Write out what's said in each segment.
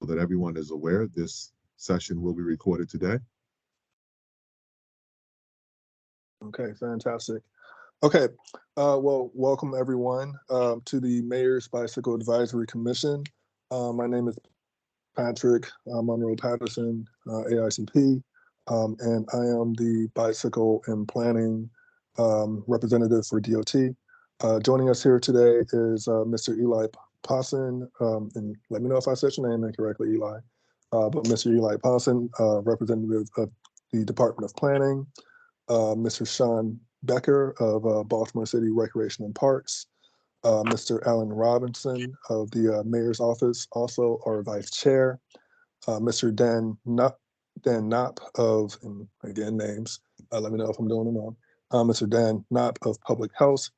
that everyone is aware, this session will be recorded today. Okay, fantastic. Okay, well, welcome everyone to the Mayor's Bicycle Advisory Commission. My name is Patrick Monroe Patterson, AICP, and I am the Bicycle and Planning representative for DOT. Joining us here today is Mr. Eli Pawson, and let me know if I said your name incorrectly, Eli, but Mr. Eli Pawson, representative of the Department of Planning, Mr. Sean Becker of Baltimore City Recreation and Parks, Mr. Alan Robinson of the Mayor's Office, also our Vice Chair, Mr. Dan Knopp of, and again names, let me know if I'm doing them wrong, Mr. Dan Knopp of Public Health,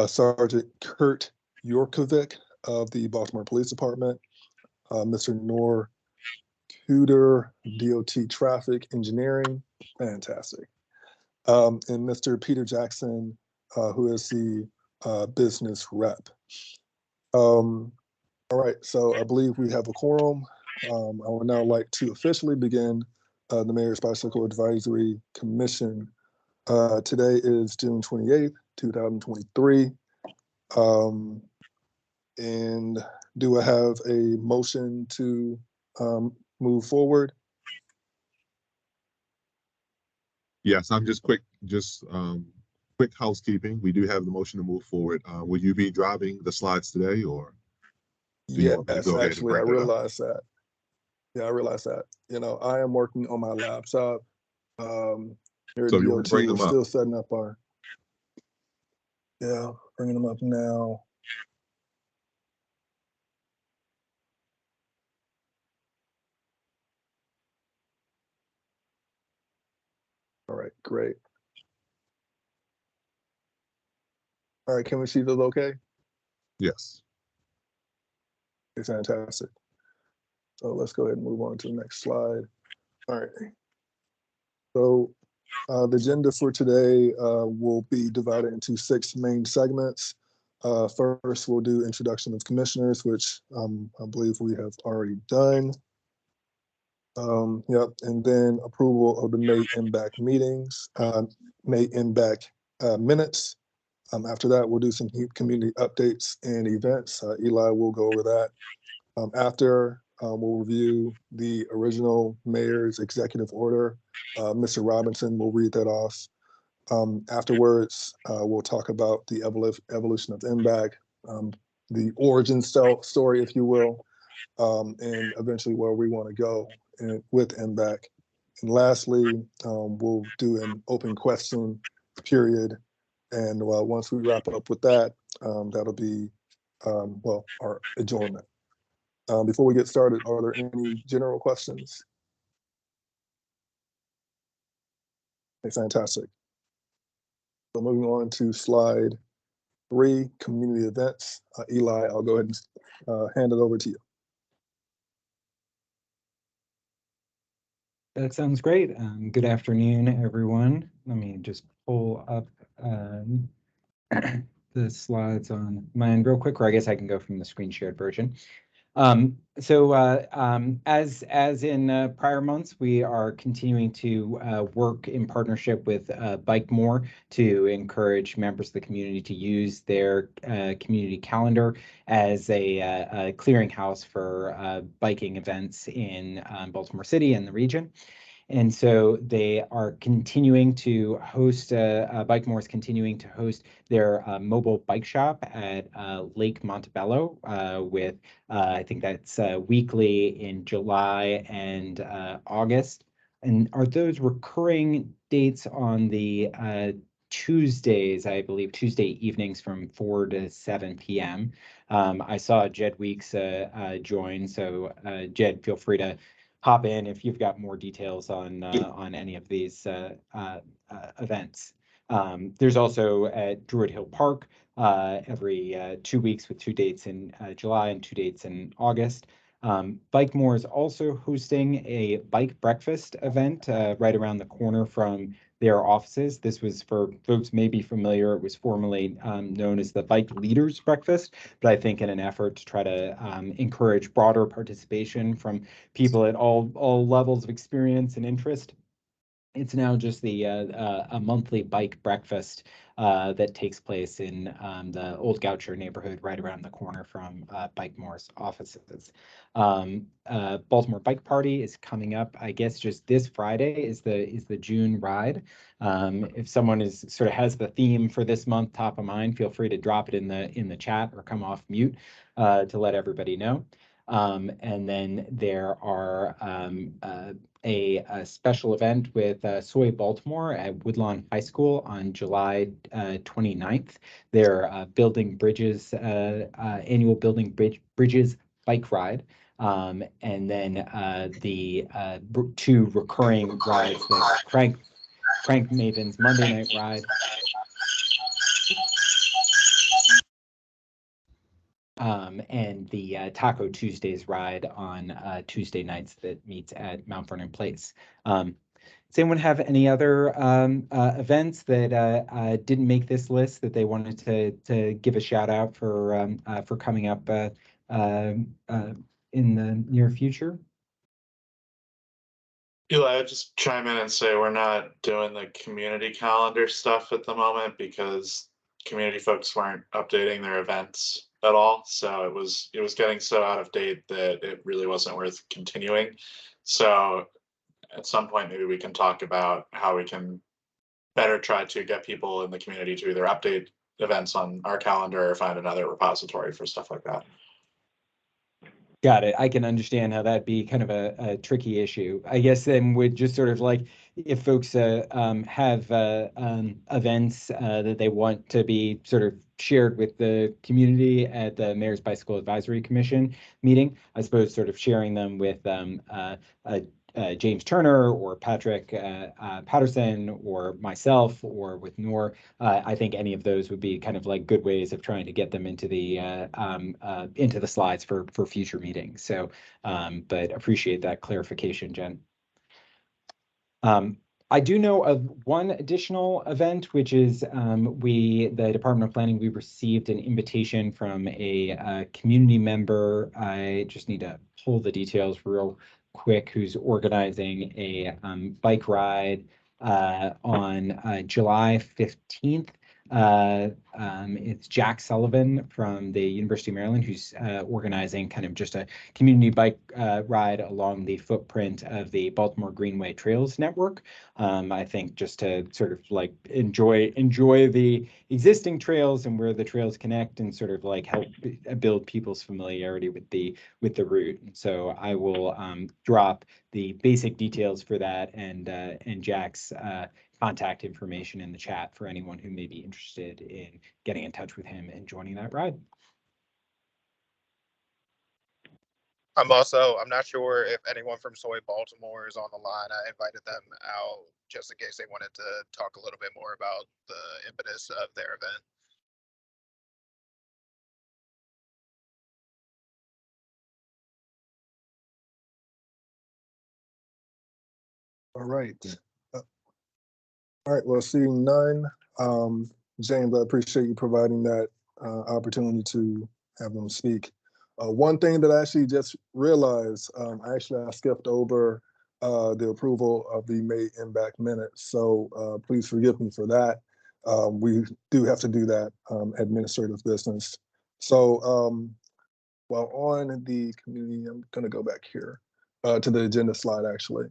Sergeant Kurt Yorkovic of the Baltimore Police Department, Mr. Noor Tudor, DOT Traffic Engineering, fantastic, and Mr. Peter Jackson, who is the business rep. All right, so I believe we have a quorum. I would now like to officially begin the Mayor's Bicycle Advisory Commission. Today is June 28th, 2023. And do I have a motion to move forward? Yes, I'm just quick housekeeping. We do have the motion to move forward. Will you be driving the slides today, or do you want me to Yes, go ahead and actually, I bring that up? realized that. Yeah, I realized that. You know, I am working on my laptop. Here at So you want DOT, to bring we're them up? still setting up our, yeah, bringing them up now. All right, great. All right, can we see those okay? Yes. Okay, fantastic. So let's go ahead and move on to the next slide. All right. So the agenda for today will be divided into 6 main segments. First, we'll do introduction of commissioners, which I believe we have already done. Yep, and then approval of the May MBAC meetings, May MBAC minutes. After that, we'll do some community updates and events. Eli will go over that. After, we'll review the original mayor's executive order. Mr. Robinson will read that off. Afterwards, we'll talk about the evolution of MBAC, the origin story, if you will, and eventually where we want to go with MBAC. And lastly, we'll do an open question period. And once we wrap up with that, that'll be, well, our adjournment. Before we get started, are there any general questions? Okay, fantastic. So moving on to slide 3, community events. Eli, I'll go ahead and hand it over to you. That sounds great. Good afternoon, everyone. Let me just pull up the slides on mine real quick, or I guess I can go from the screen shared version. As in prior months, we are continuing to work in partnership with Bike More to encourage members of the community to use their community calendar as a clearinghouse for biking events in Baltimore City and the region. And so they are continuing to host, Bikemore is continuing to host their mobile bike shop at Lake Montebello with, I think that's weekly in July and August. And are those recurring dates on the Tuesdays, I believe, Tuesday evenings from 4 to 7 p.m. I saw Jed Weeks join, so Jed, feel free to hop in if you've got more details on any of these events. There's also at Druid Hill Park every 2 weeks with 2 dates in July and 2 dates in August. Bikemore is also hosting a bike breakfast event right around the corner from their offices. This was, for folks may be familiar, it was formerly known as the Bike Leaders Breakfast, but I think in an effort to try to encourage broader participation from people at all levels of experience and interest, it's now just a monthly bike breakfast that takes place in the Old Goucher neighborhood, right around the corner from Baltimore's offices. Baltimore Bike Party is coming up, I guess, just this Friday is the June ride. If someone is sort of has the theme for this month top of mind, feel free to drop it in the chat or come off mute to let everybody know. And then there are a special event with Soy Baltimore at Woodlawn High School on July 29th. They're building bridges, annual bridges bike ride. And then the two recurring rides, the Crank Mavens Monday night ride. And the Taco Tuesdays ride on Tuesday nights that meets at Mount Vernon Place. Does anyone have any other events that didn't make this list that they wanted to give a shout out for coming up in the near future? Eli, I'd just chime in and say we're not doing the community calendar stuff at the moment because community folks weren't updating their events at all. So it was getting so out of date that it really wasn't worth continuing. So at some point, maybe we can talk about how we can better try to get people in the community to either update events on our calendar or find another repository for stuff like that. Got it. I can understand how that'd be kind of a tricky issue. I guess then would just sort of like if folks have events that they want to be sort of shared with the community at the Mayor's Bicycle Advisory Commission meeting, I suppose sort of sharing them with James Turner or Patrick Patterson or myself or with Noor. I think any of those would be kind of like good ways of trying to get them into the slides for future meetings. So, but appreciate that clarification, Jen. I do know of one additional event, which is the Department of Planning, we received an invitation from a community member. I just need to pull the details real quick, who's organizing a bike ride on July 15th. It's Jack Sullivan from the University of Maryland, who's organizing kind of just a community bike ride along the footprint of the Baltimore Greenway Trails Network. I think just to sort of like enjoy the existing trails and where the trails connect and sort of like help build people's familiarity with the route. So I will drop the basic details for that and Jack's contact information in the chat for anyone who may be interested in getting in touch with him and joining that ride. I'm not sure if anyone from Soy Baltimore is on the line. I invited them out just in case they wanted to talk a little bit more about the impetus of their event. All right. All right, well, seeing none, James, I appreciate you providing that opportunity to have them speak. One thing that I actually just realized, I skipped over the approval of the May impact minutes. So please forgive me for that. We do have to do that administrative business. So while on the community, I'm gonna go back here to the agenda slide actually.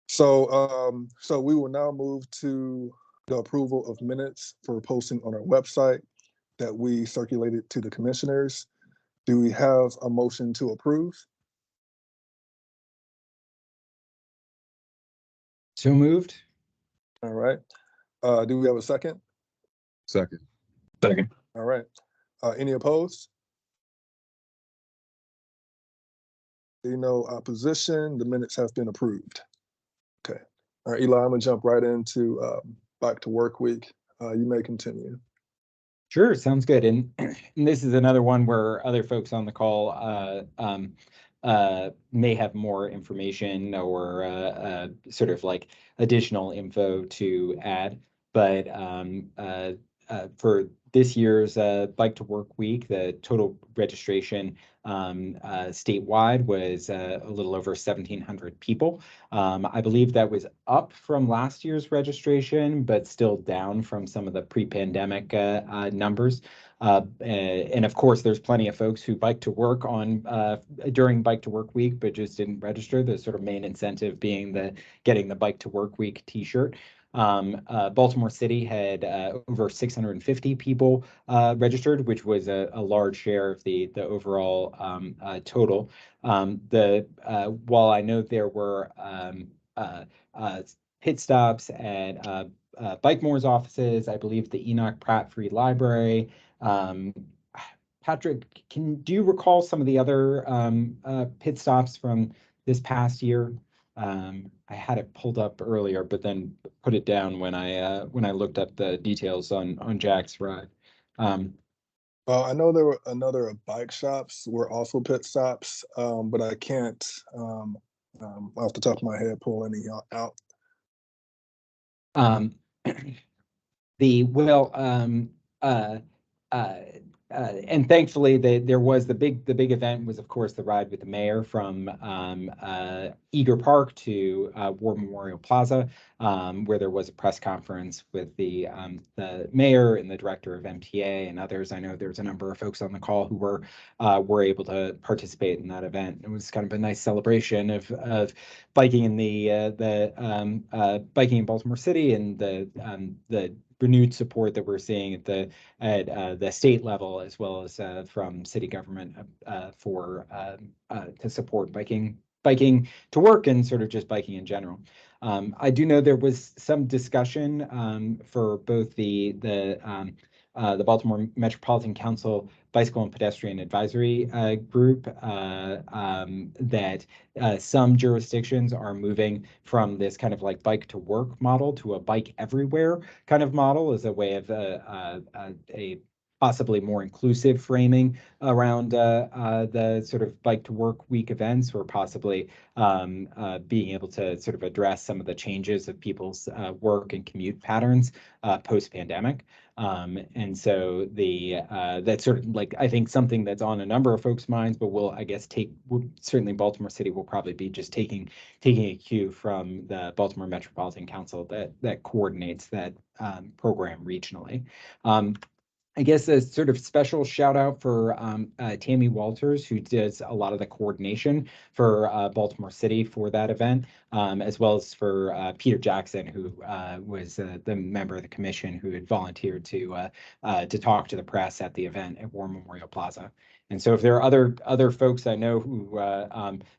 So so we will now move to the approval of minutes for posting on our website that we circulated to the commissioners. Do we have a motion to approve? So moved. All right. Do we have a second? Second. Second. All right. Any opposed? Seeing no opposition, the minutes have been approved. Okay. All right, Eli, I'm gonna jump right into back to work week. You may continue. Sure, sounds good. And, and this is another one where other folks on the call may have more information or sort of like additional info to add. But for this year's Bike to Work Week, the total registration statewide was a little over 1,700 people. I believe that was up from last year's registration, but still down from some of the pre-pandemic numbers. And of course, there's plenty of folks who bike to work on during Bike to Work Week, but just didn't register. The sort of main incentive being the getting the Bike to Work Week T-shirt. Baltimore City had over 650 people registered, which was a large share of the overall total. While I know there were pit stops at Bike Moore's offices, I believe the Enoch Pratt Free Library. Patrick, do you recall some of the other pit stops from this past year? I had it pulled up earlier, but then put it down when I looked up the details on Jack's ride. I know there were another bike shops were also pit stops, but I can't off the top of my head pull any out. And thankfully, there was the big event was, of course, the ride with the mayor from Eager Park to War Memorial Plaza, where there was a press conference with the mayor and the director of MTA and others. I know there's a number of folks on the call who were able to participate in that event. It was kind of a nice celebration of biking in biking in Baltimore City and the renewed support that we're seeing at the state level, as well as from city government to support biking to work and sort of just biking in general. I do know there was some discussion for both the Baltimore Metropolitan Council Bicycle and Pedestrian Advisory Group that some jurisdictions are moving from this kind of like bike to work model to a bike everywhere kind of model as a way of a possibly more inclusive framing around the sort of bike to work week events, or possibly being able to sort of address some of the changes of people's work and commute patterns post-pandemic. And so that's sort of like, I think, something that's on a number of folks' minds, but will, I guess, certainly Baltimore City will probably be just taking a cue from the Baltimore Metropolitan Council that coordinates that program regionally. I guess a sort of special shout out for Tammy Walters, who does a lot of the coordination for Baltimore City for that event, as well as for Peter Jackson, who was the member of the commission who had volunteered to talk to the press at the event at War Memorial Plaza. And so if there are other folks I know who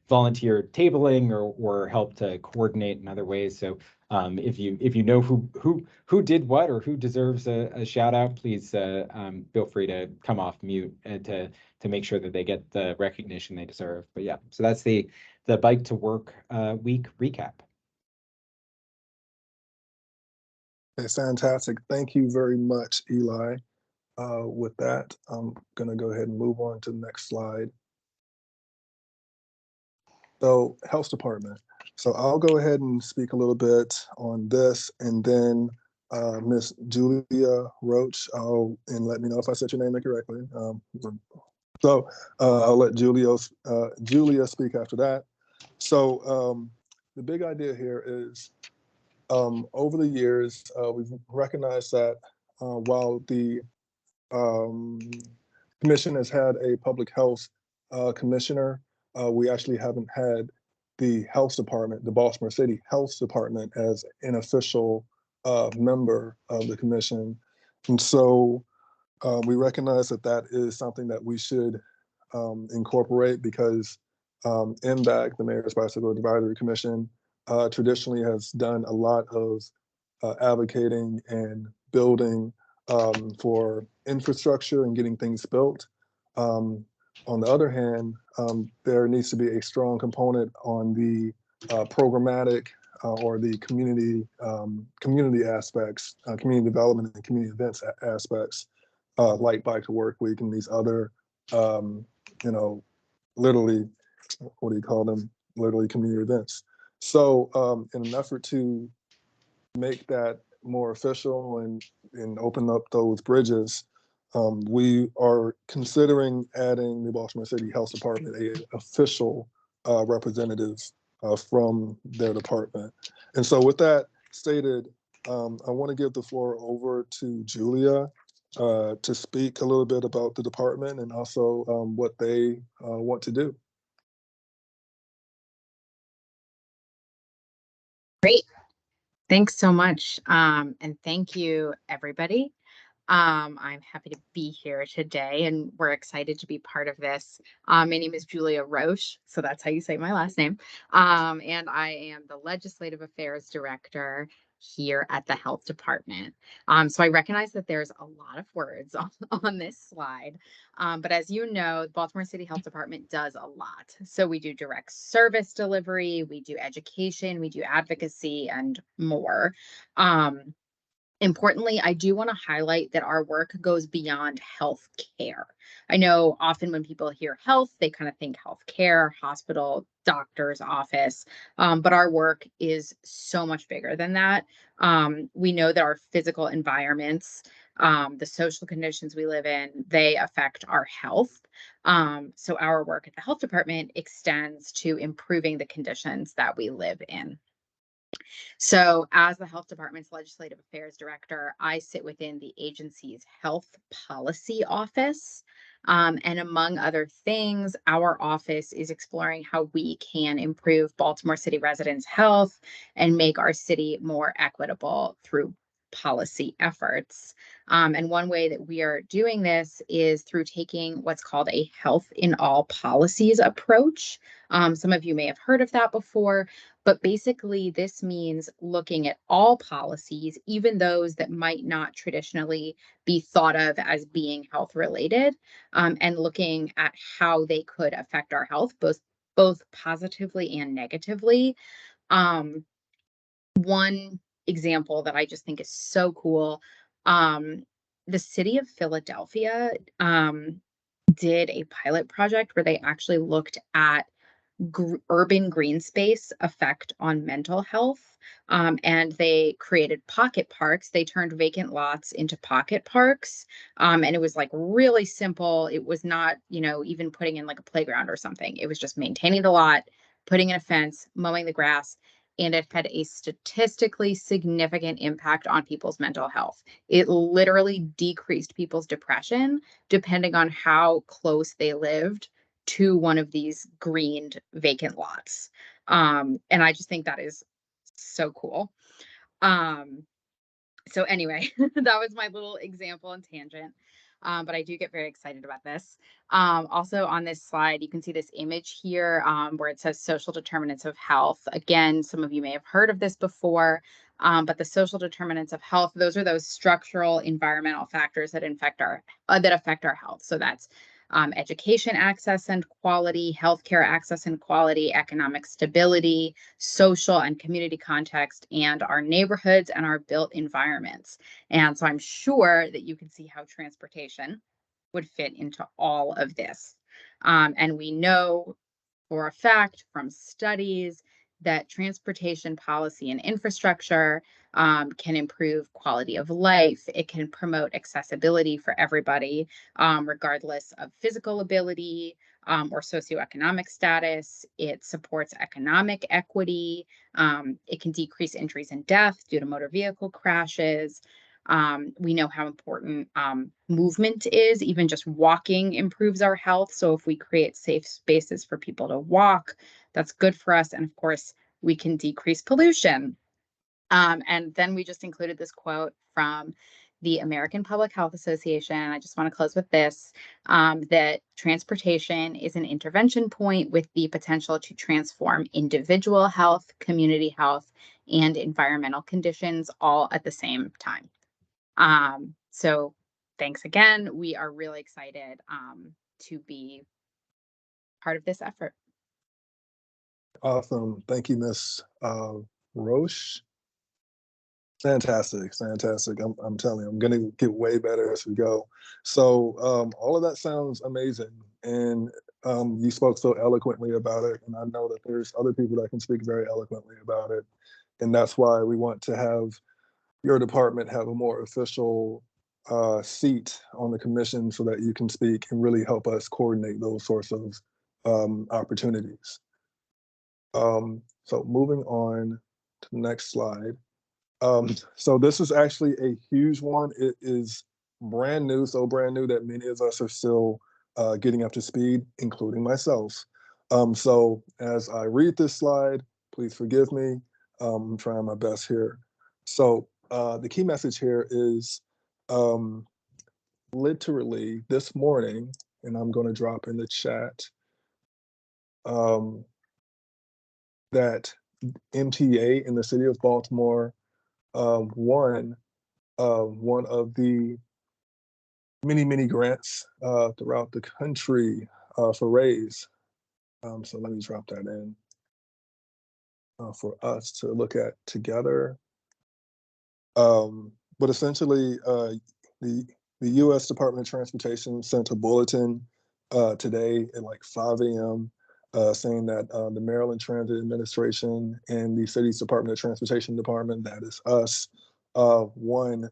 volunteered tabling or helped to coordinate in other ways, so if you know who did what or who deserves a shout out, please feel free to come off mute and to make sure that they get the recognition they deserve. But yeah, so that's the Bike to Work week recap. Okay, fantastic. Thank you very much, Eli. With that, I'm going to go ahead and move on to the next slide. So, Health Department. So I'll go ahead and speak a little bit on this, and then Miss Julia Roach, and let me know if I said your name correctly. So I'll let Julia speak after that. So the big idea here is, over the years, we've recognized that while the commission has had a public health commissioner, we actually haven't had the health department, the Baltimore City Health Department, as an official member of the commission. And so we recognize that that is something that we should incorporate, because MBAC, the Mayor's Bicycle Advisory Commission, traditionally has done a lot of advocating and building for infrastructure and getting things built. On the other hand, there needs to be a strong component on the programmatic or the community aspects, community development and community events aspects. like Bike to Work Week and these other, literally, what do you call them? Literally community events. So in an effort to make that more official and open up those bridges, we are considering adding the Baltimore City Health Department a official representative from their department. And so with that stated, I want to give the floor over to Julia to speak a little bit about the department and also what they want to do. Great. Thanks so much. And thank you, everybody. I'm happy to be here today, and we're excited to be part of this. My name is Julia Roche, so that's how you say my last name. And I am the Legislative Affairs Director here at the Health Department. So I recognize that there's a lot of words on this slide. But as you know, the Baltimore City Health Department does a lot. So we do direct service delivery, we do education, we do advocacy, and more. Importantly, I do want to highlight that our work goes beyond health care. I know often when people hear health, they kind of think health care, hospital, doctor's office, but our work is so much bigger than that. We know that our physical environments, the social conditions we live in, they affect our health. So our work at the health department extends to improving the conditions that we live in. So, as the Health Department's Legislative Affairs Director, I sit within the agency's Health Policy Office. And among other things, our office is exploring how we can improve Baltimore City residents' health and make our city more equitable through policy efforts. And one way that we are doing this is through taking what's called a health in all policies approach. Some of you may have heard of that before. But basically, this means looking at all policies, even those that might not traditionally be thought of as being health related, and looking at how they could affect our health, both positively and negatively. One example that I just think is so cool, the city of Philadelphia did a pilot project where they actually looked at urban green space effect on mental health. And they created pocket parks. They turned vacant lots into pocket parks. And it was like really simple. It was not, even putting in like a playground or something. It was just maintaining the lot, putting in a fence, mowing the grass. And it had a statistically significant impact on people's mental health. It literally decreased people's depression depending on how close they lived to one of these greened vacant lots. And I just think that is so cool. So anyway, that was my little example and tangent. But I do get very excited about this. Also on this slide, you can see this image here where it says social determinants of health. Again, some of you may have heard of this before, but the social determinants of health, those are those structural environmental factors that affect our health. So that's education access and quality, healthcare access and quality, economic stability, social and community context, and our neighborhoods and our built environments. And so I'm sure that you can see how transportation would fit into all of this. And we know for a fact from studies that transportation policy and infrastructure can improve quality of life. It can promote accessibility for everybody, regardless of physical ability or socioeconomic status. It supports economic equity. It can decrease injuries and death due to motor vehicle crashes. We know how important movement is. Even just walking improves our health. So if we create safe spaces for people to walk, that's good for us. And of course, we can decrease pollution. And then we just included this quote from the American Public Health Association. I just want to close with this, that transportation is an intervention point with the potential to transform individual health, community health, and environmental conditions all at the same time. So thanks again. We are really excited to be part of this effort. Awesome. Thank you, Ms. Roche. Fantastic, fantastic. I'm telling you, I'm going to get way better as we go. So all of that sounds amazing. And you spoke so eloquently about it. And I know that there's other people that can speak very eloquently about it. And that's why we want to have your department have a more official seat on the commission so that you can speak and really help us coordinate those sorts of opportunities. So moving on to the next slide. So this is actually a huge one. It is brand new, so brand new that many of us are still getting up to speed, including myself. So as I read this slide, please forgive me. I'm trying my best here. So the key message here is literally this morning, and I'm going to drop in the chat, that MTA in the city of Baltimore won one of the many grants throughout the country for RAISE. So let me drop that in for us to look at together. But essentially, the U.S. Department of Transportation sent a bulletin today at like 5 a.m. Saying that the Maryland Transit Administration and the city's Department of Transportation department, that is us, won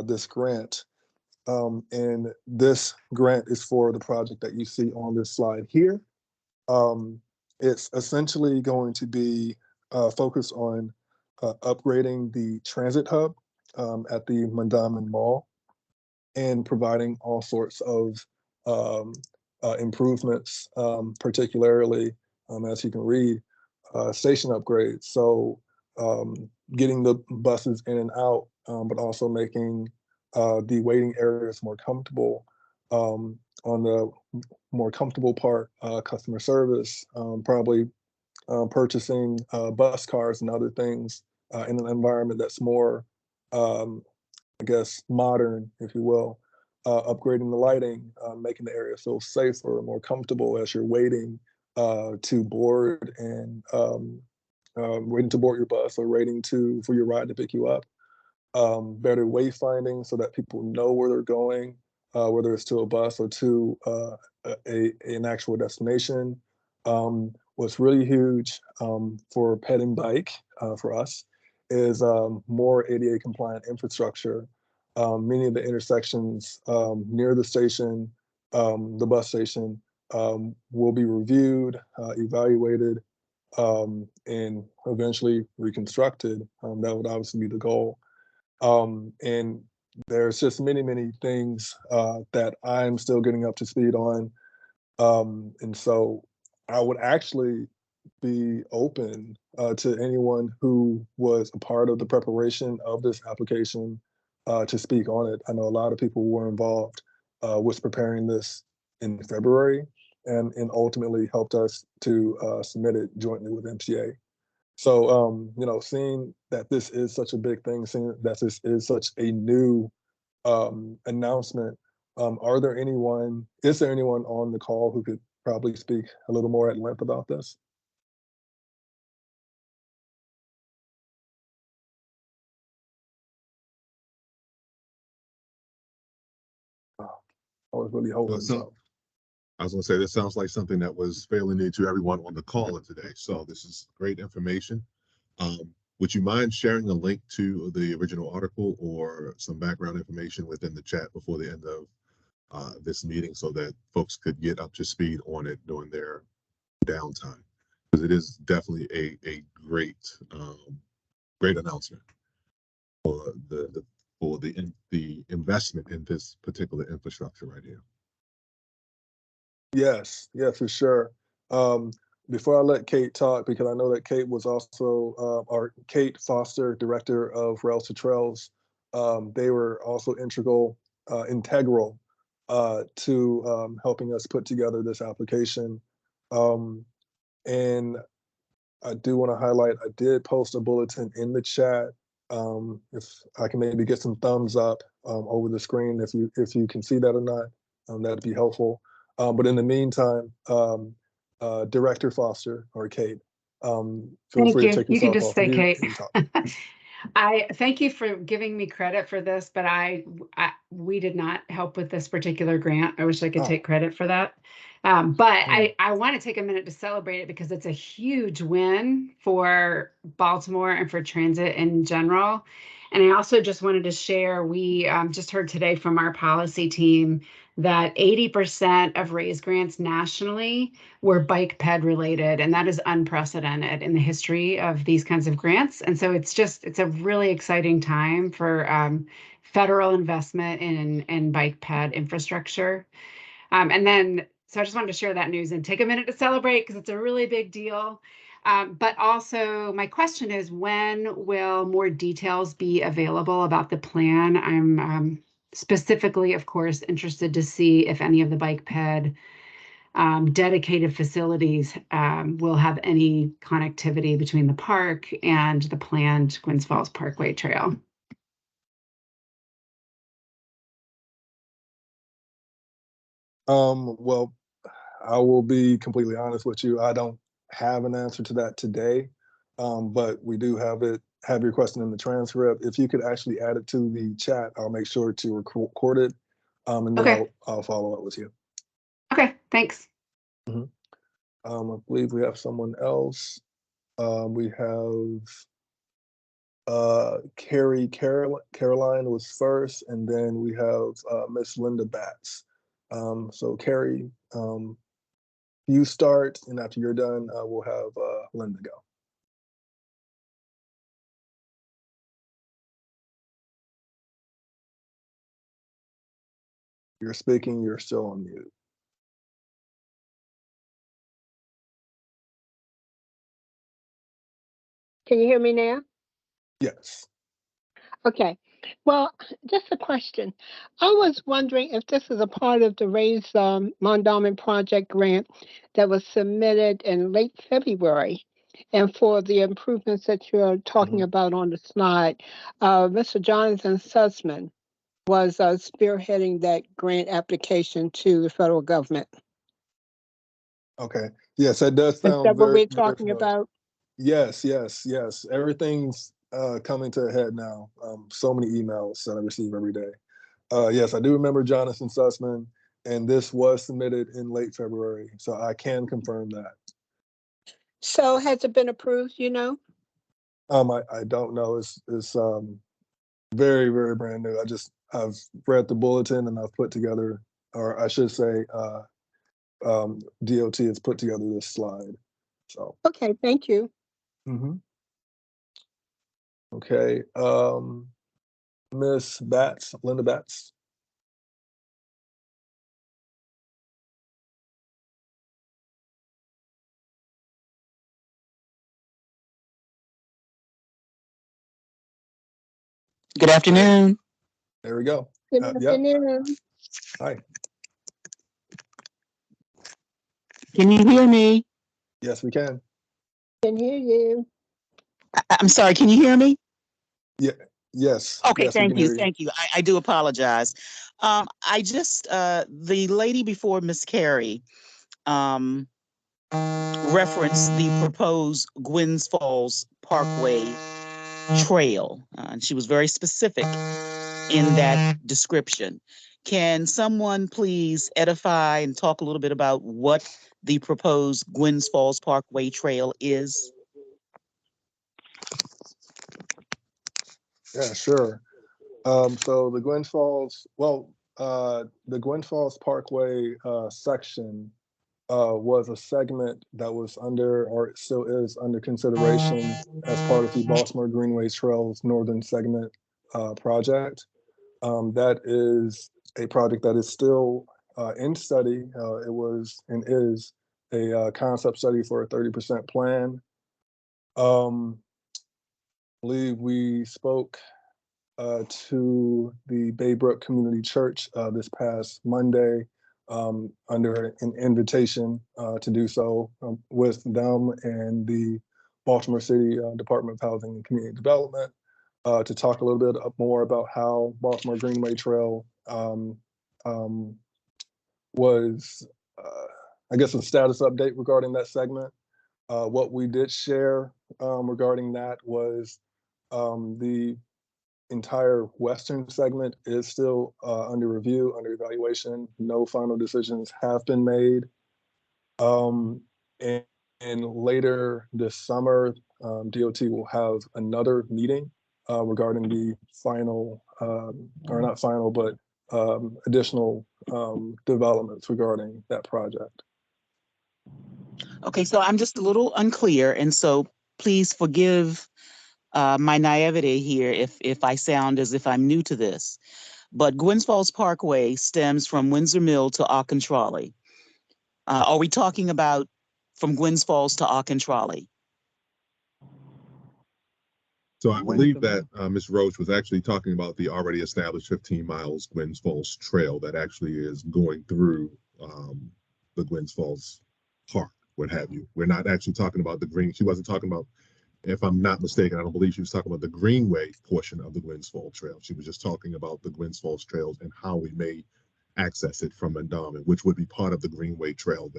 this grant. And this grant is for the project that you see on this slide here. It's essentially going to be focused on upgrading the transit hub at the Mondawmin Mall and providing all sorts of improvements, particularly, as you can read, station upgrades. So getting the buses in and out, but also making the waiting areas more comfortable. On the more comfortable part, customer service, probably purchasing bus cars and other things in an environment that's more, I guess, modern, if you will. Upgrading the lighting, making the area feel safer, more comfortable as you're waiting to board and waiting to board your bus or waiting for your ride to pick you up. Better wayfinding so that people know where they're going, whether it's to a bus or to an actual destination. What's really huge for Ped and Bike for us is more ADA compliant infrastructure. Many of the intersections near the station, the bus station, will be reviewed, evaluated, and eventually reconstructed. That would obviously be the goal. And there's just many things that I'm still getting up to speed on. And so I would actually be open to anyone who was a part of the preparation of this application to speak on it. I know a lot of people were involved with preparing this in February and ultimately helped us to submit it jointly with MTA. So, seeing that this is such a big thing, seeing that this is such a new announcement, is there anyone on the call who could probably speak a little more at length about this? I was really hoping so. I was going to say, this sounds like something that was fairly new to everyone on the call today. So this is great information. Would you mind sharing a link to the original article or some background information within the chat before the end of this meeting so that folks could get up to speed on it during their downtime? Because it is definitely a great great announcement for the investment in this particular infrastructure right here. Yes, yeah, for sure. Before I let Kate talk, because I know that Kate was also, or Kate Foster, Director of Rails to Trails, they were also integral to helping us put together this application. And I do want to highlight, I did post a bulletin in the chat. If I can maybe get some thumbs up over the screen, if you can see that or not, that'd be helpful. But in the meantime, Director Foster or Kate, feel Thank free you. to take You can yourself just off say mute Kate. and talk. I thank you for giving me credit for this, but we did not help with this particular grant. I wish I could Oh. take credit for that. But Mm. I want to take a minute to celebrate it because it's a huge win for Baltimore and for transit in general. And I also just wanted to share, we just heard today from our policy team that 80% of raise grants nationally were bike ped related, and that is unprecedented in the history of these kinds of grants. And so it's a really exciting time for federal investment in bike ped infrastructure. So I just wanted to share that news and take a minute to celebrate because it's a really big deal. But also, my question is, when will more details be available about the plan? I'm specifically, of course, interested to see if any of the bike ped dedicated facilities will have any connectivity between the park and the planned Gwynns Falls Parkway Trail. Well, I will be completely honest with you. I don't have an answer to that today, but we do have your question in the transcript. If you could actually add it to the chat, I'll make sure to record it, and then Okay. I'll follow up with you. Okay, thanks. I believe we have someone else. We have Caroline was first, and then we have Miss Linda Batts. So Carrie, you start, and after you're done, we'll have Linda go. You're speaking, you're still on mute. Can you hear me now? Yes. Okay. Well, just a question. I was wondering if this is a part of the Raise Mondawmin Project grant that was submitted in late February. And for the improvements that you're talking about on the slide, Mr. Jonathan Sussman was spearheading that grant application to the federal government. Okay. Yes, that does Is sound that what very, we're very talking familiar. about? Yes. Everything's coming to a head now. So many emails that I receive every day. Yes, I do remember Jonathan Sussman, and this was submitted in late February, so I can confirm that. So has it been approved, you know? I don't know. It's very, very brand new. I've read the bulletin and I've put together, or I should say, DOT has put together this slide. So. Okay, thank you. Okay. Miss Batts, Linda Batts. Good afternoon. There we go. Good afternoon. Hi. Can you hear me? Yes, we can. Can hear you. I'm sorry, can you hear me? Yeah. Yes. Okay, yes, thank you. Thank you. I do apologize. I just, the lady before Miss Carey referenced the proposed Gwynns Falls Parkway Trail. And she was very specific in that description. Can someone please edify and talk a little bit about what the proposed Gwynns Falls Parkway Trail is? Yeah, sure. So the Gwynns Falls, the Gwynns Falls Parkway section was a segment that was under, or it still is under consideration as part of the Baltimore Greenway Trails Northern Segment project. That is a project that is still in study. It was and is a concept study for a 30% plan. I believe we spoke to the Baybrook Community Church this past Monday under an invitation to do so with them and the Baltimore City Department of Housing and Community Development to talk a little bit more about how Baltimore Greenway Trail was, I guess, a status update regarding that segment. What we did share regarding that was The entire western segment is still under review, under evaluation. No final decisions have been made. And later this summer, DOT will have another meeting regarding the final, or not final, but additional developments regarding that project. Okay, so I'm just a little unclear, and so please forgive my naivety here if I sound as if I'm new to this. But Gwynns Falls Parkway stems from Windsor Mill to Auchentrolley. Are we talking about from Gwynns Falls to Auchentrolley? So I believe that Ms. Roach was actually talking about the already established 15 miles Gwynns Falls Trail that actually is going through the Gwynns Falls Park, what have you. We're not actually talking about the green. She wasn't talking about, if I'm not mistaken, I don't believe she was talking about the Greenway portion of the Gwynns Falls Trail. She was just talking about the Gwynns Falls Trails and how we may access it from Endowment, which would be part of the Greenway Trail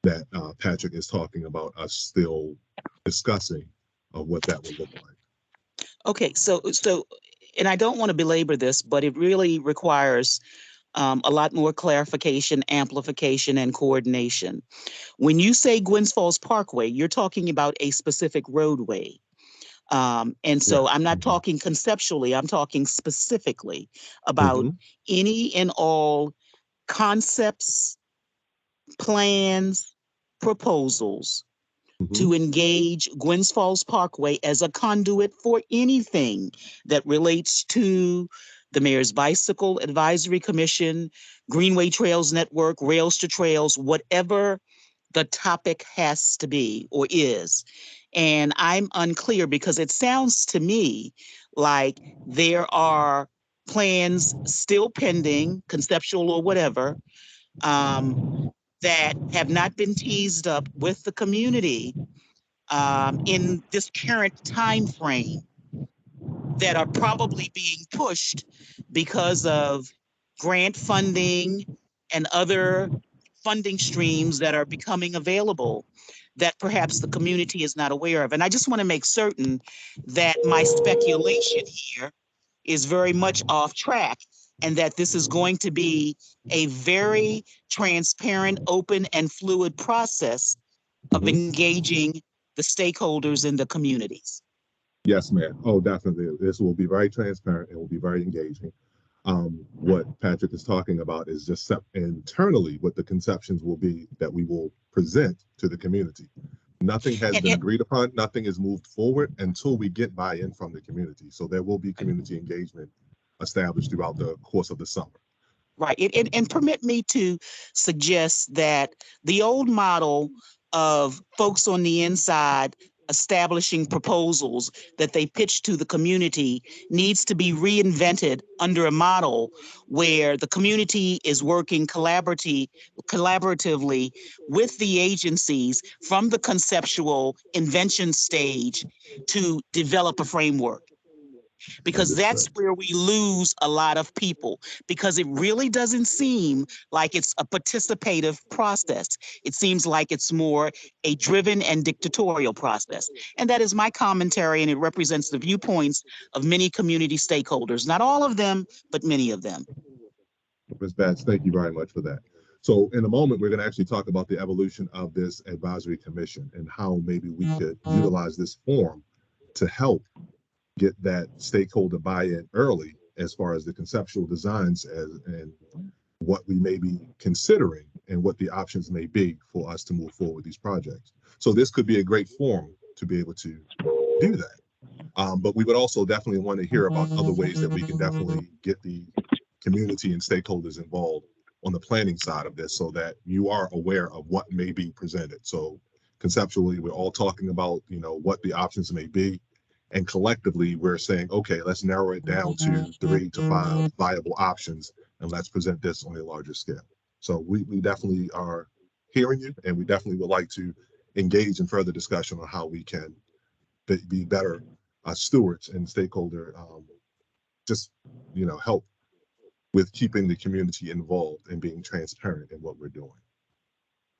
that Patrick is talking about us still discussing of what that would look like. Okay, so, and I don't want to belabor this, but it really requires a lot more clarification, amplification, and coordination. When you say Gwynns Falls Parkway, you're talking about a specific roadway. And so I'm not talking conceptually, I'm talking specifically about any and all concepts, plans, proposals to engage Gwynns Falls Parkway as a conduit for anything that relates to the Mayor's Bicycle Advisory Commission, Greenway Trails Network, Rails to Trails, whatever the topic has to be or is. And I'm unclear because it sounds to me like there are plans still pending, conceptual or whatever, that have not been teased up with the community in this current time frame that are probably being pushed because of grant funding and other funding streams that are becoming available that perhaps the community is not aware of. And I just want to make certain that my speculation here is very much off track and that this is going to be a very transparent, open, and fluid process of engaging the stakeholders in the communities. Yes, ma'am. Oh, definitely. This will be very transparent and will be very engaging. What Patrick is talking about is just internally what the conceptions will be that we will present to the community. Nothing has been agreed upon, nothing is moved forward until we get buy-in from the community. So there will be community engagement established throughout the course of the summer. Right. And permit me to suggest that the old model of folks on the inside establishing proposals that they pitch to the community needs to be reinvented under a model where the community is working collaboratively with the agencies from the conceptual invention stage to develop a framework. Because that's where we lose a lot of people, because it really doesn't seem like it's a participative process. It seems like it's more a driven and dictatorial process. And that is my commentary, and it represents the viewpoints of many community stakeholders. Not all of them, but many of them. Ms. Batts, thank you very much for that. So in a moment, we're going to actually talk about the evolution of this advisory commission and how maybe we could utilize this forum to help get that stakeholder buy-in early as far as the conceptual designs and what we may be considering and what the options may be for us to move forward with these projects. So this could be a great forum to be able to do that. But we would also definitely want to hear about other ways that we can definitely get the community and stakeholders involved on the planning side of this so that you are aware of what may be presented. So conceptually, we're all talking about, what the options may be. And collectively, we're saying, okay, let's narrow it down to 3 to 5 viable options, and let's present this on a larger scale. So we definitely are hearing you, and we definitely would like to engage in further discussion on how we can be better stewards and stakeholder, help with keeping the community involved and being transparent in what we're doing.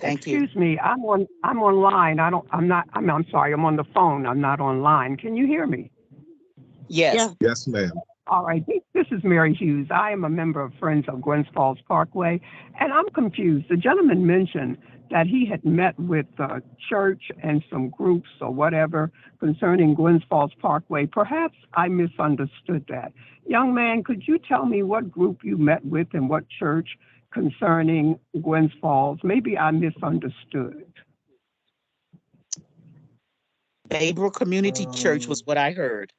Thank you. Excuse me, I'm online. I'm sorry, I'm on the phone. I'm not online. Can you hear me? Yes. Yes, ma'am. All right, this is Mary Hughes. I am a member of Friends of Gwynns Falls Parkway, and I'm confused. The gentleman mentioned that he had met with the church and some groups or whatever concerning Gwynns Falls Parkway. Perhaps I misunderstood that. Young man, could you tell me what group you met with and what church concerning Gwynns Falls? Maybe I misunderstood. Baybrook Community Church was what I heard.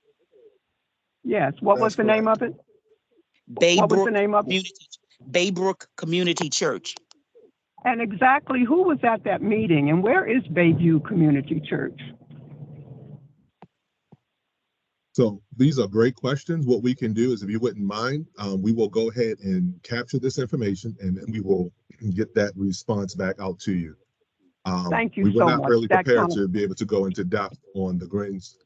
Yes, what was That's the name of correct. it? What was the Baybrook name of it? Community, Baybrook Community Church. And exactly who was at that meeting and where is Bayview Community Church? So these are great questions. What we can do is, if you wouldn't mind, we will go ahead and capture this information, and then we will get that response back out to you. Thank you We were so not much. really That prepared kind of, to be able to go into depth on the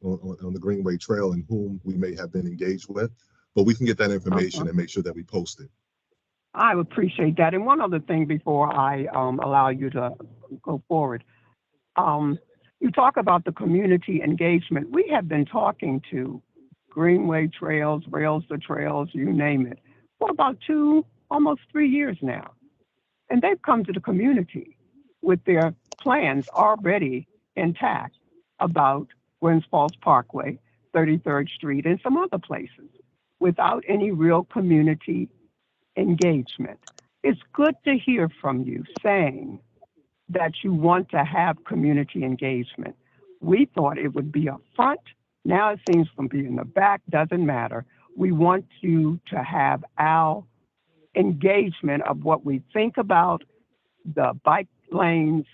on the Greenway Trail and whom we may have been engaged with, but we can get that information and make sure that we post it. I appreciate that. And one other thing before I allow you to go forward. You talk about the community engagement. We have been talking to Greenway Trails, Rails to Trails, you name it, for about 2, almost 3 years now. And they've come to the community with their plans already intact about Gwynns Falls Parkway, 33rd Street, and some other places without any real community engagement. It's good to hear from you saying that you want to have community engagement. We thought it would be up front. Now it seems to be in the back, doesn't matter. We want you to have our engagement of what we think about the bike lanes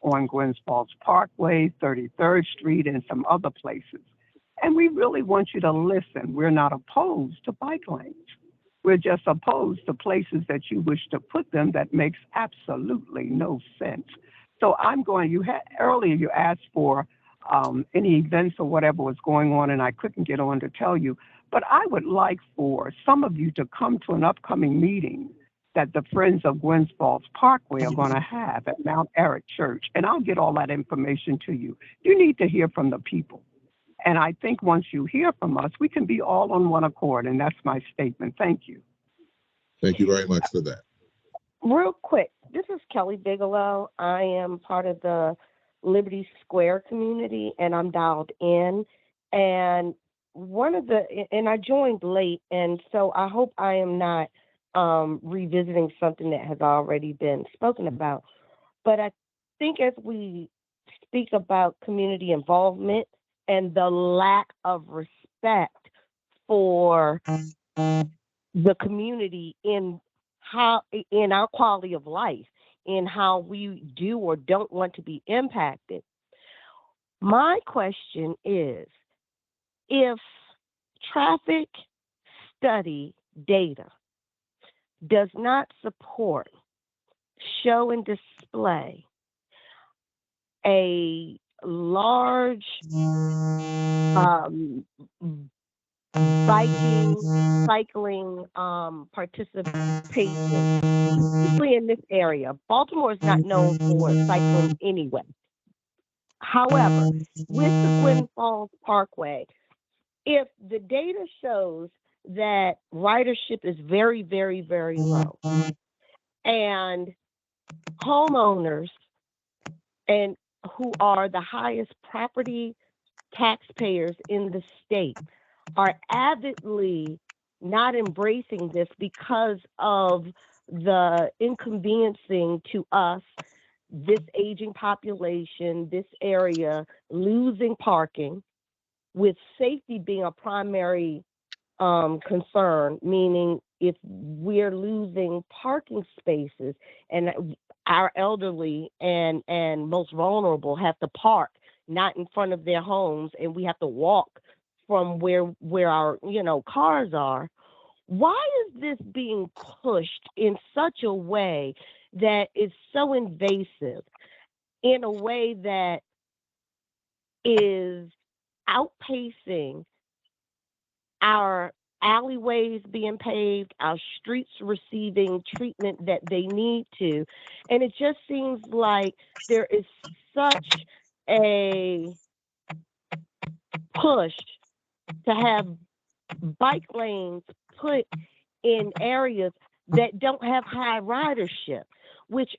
on Gwynns Falls Parkway, 33rd Street, and some other places. And we really want you to listen. We're not opposed to bike lanes. We're just opposed to places that you wish to put them that makes absolutely no sense. So I'm going, earlier you asked for any events or whatever was going on, and I couldn't get on to tell you. But I would like for some of you to come to an upcoming meeting that the Friends of Gwynns Falls Parkway are going to have at Mount Eric Church. And I'll get all that information to you. You need to hear from the people. And I think once you hear from us, we can be all on one accord. And that's my statement. Thank you. Thank you very much for that. Real quick, this is Kelly Bigelow. I am part of the Liberty Square community, and I'm dialed in. And I joined late, and so I hope I am not revisiting something that has already been spoken about. But I think as we speak about community involvement and the lack of respect for the community in our quality of life, in how we do or don't want to be impacted. My question is, if traffic study data does not support, show, and display a large cycling participation, especially in this area. Baltimore is not known for cycling anyway. However, with the Gwynns Falls Parkway, if the data shows that ridership is very, very, very low, and homeowners and who are the highest property taxpayers in the state are avidly not embracing this because of the inconveniencing to us, this aging population, this area, losing parking, with safety being a primary concern, meaning if we're losing parking spaces and our elderly and most vulnerable have to park not in front of their homes, and we have to walk from where our cars are. Why is this being pushed in such a way that is so invasive, in a way that is outpacing our alleyways being paved, our streets receiving treatment that they need to? And it just seems like there is such a push to have bike lanes put in areas that don't have high ridership, which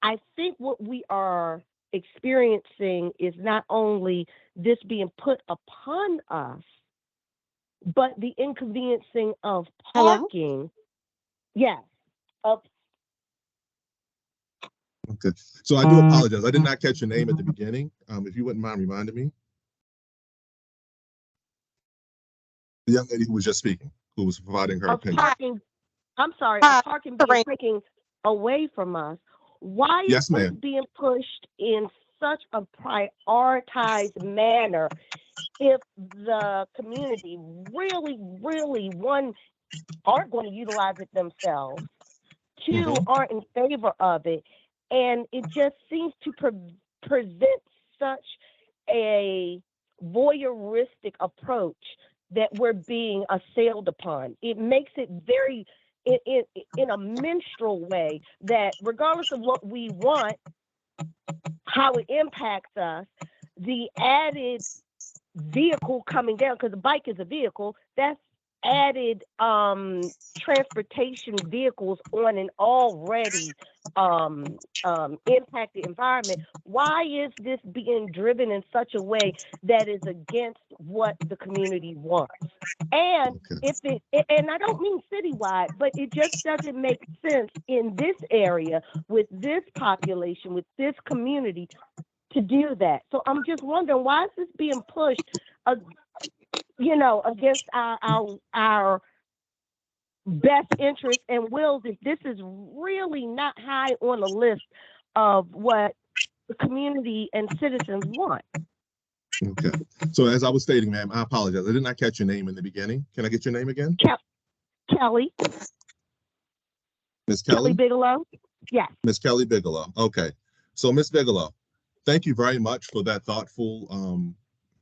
I think what we are experiencing is not only this being put upon us, but the inconveniencing of Hello? parking. Yes. Of Okay. So I do apologize. I did not catch your name at the beginning. If you wouldn't mind reminding me. The young lady who was just speaking, who was providing her of opinion. parking, I'm sorry, of parking being taken away from us. Why is Yes, this ma'am. being pushed in such a prioritized manner if the community really, really, one, aren't going to utilize it themselves, two, aren't in favor of it, and it just seems to present such a voyeuristic approach that we're being assailed upon. It makes it very in a minstrel way that regardless of what we want, how it impacts us, the added vehicle coming down, because the bike is a vehicle, that's added transportation vehicles on an already impacted environment. Why is this being driven in such a way that is against what the community wants? And if it, and I don't mean citywide, but it just doesn't make sense in this area with this population, with this community, to do that. So I'm just wondering, why is this being pushed, against our best interest and wills, if this is really not high on the list of what the community and citizens want? Okay. So as I was stating, ma'am, I apologize. I did not catch your name in the beginning. Can I get your name again? Kelly. Miss Kelly? Kelly Bigelow. Yes. Miss Kelly Bigelow. Okay. So Miss Bigelow, thank you very much for that thoughtful,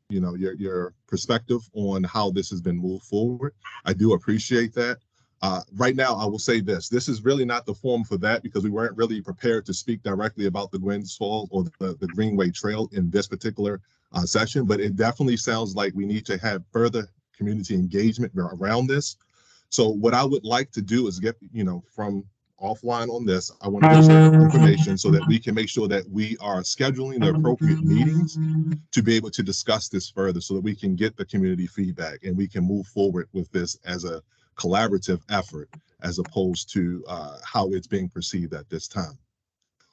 your perspective on how this has been moved forward. I do appreciate that. Right now, I will say this. This is really not the forum for that because we weren't really prepared to speak directly about the Gwynns Falls or the Greenway Trail in this particular session, but it definitely sounds like we need to have further community engagement around this. So what I would like to do is get, from offline on this, I want to get some information so that we can make sure that we are scheduling the appropriate meetings to be able to discuss this further so that we can get the community feedback and we can move forward with this as a collaborative effort as opposed to how it's being perceived at this time.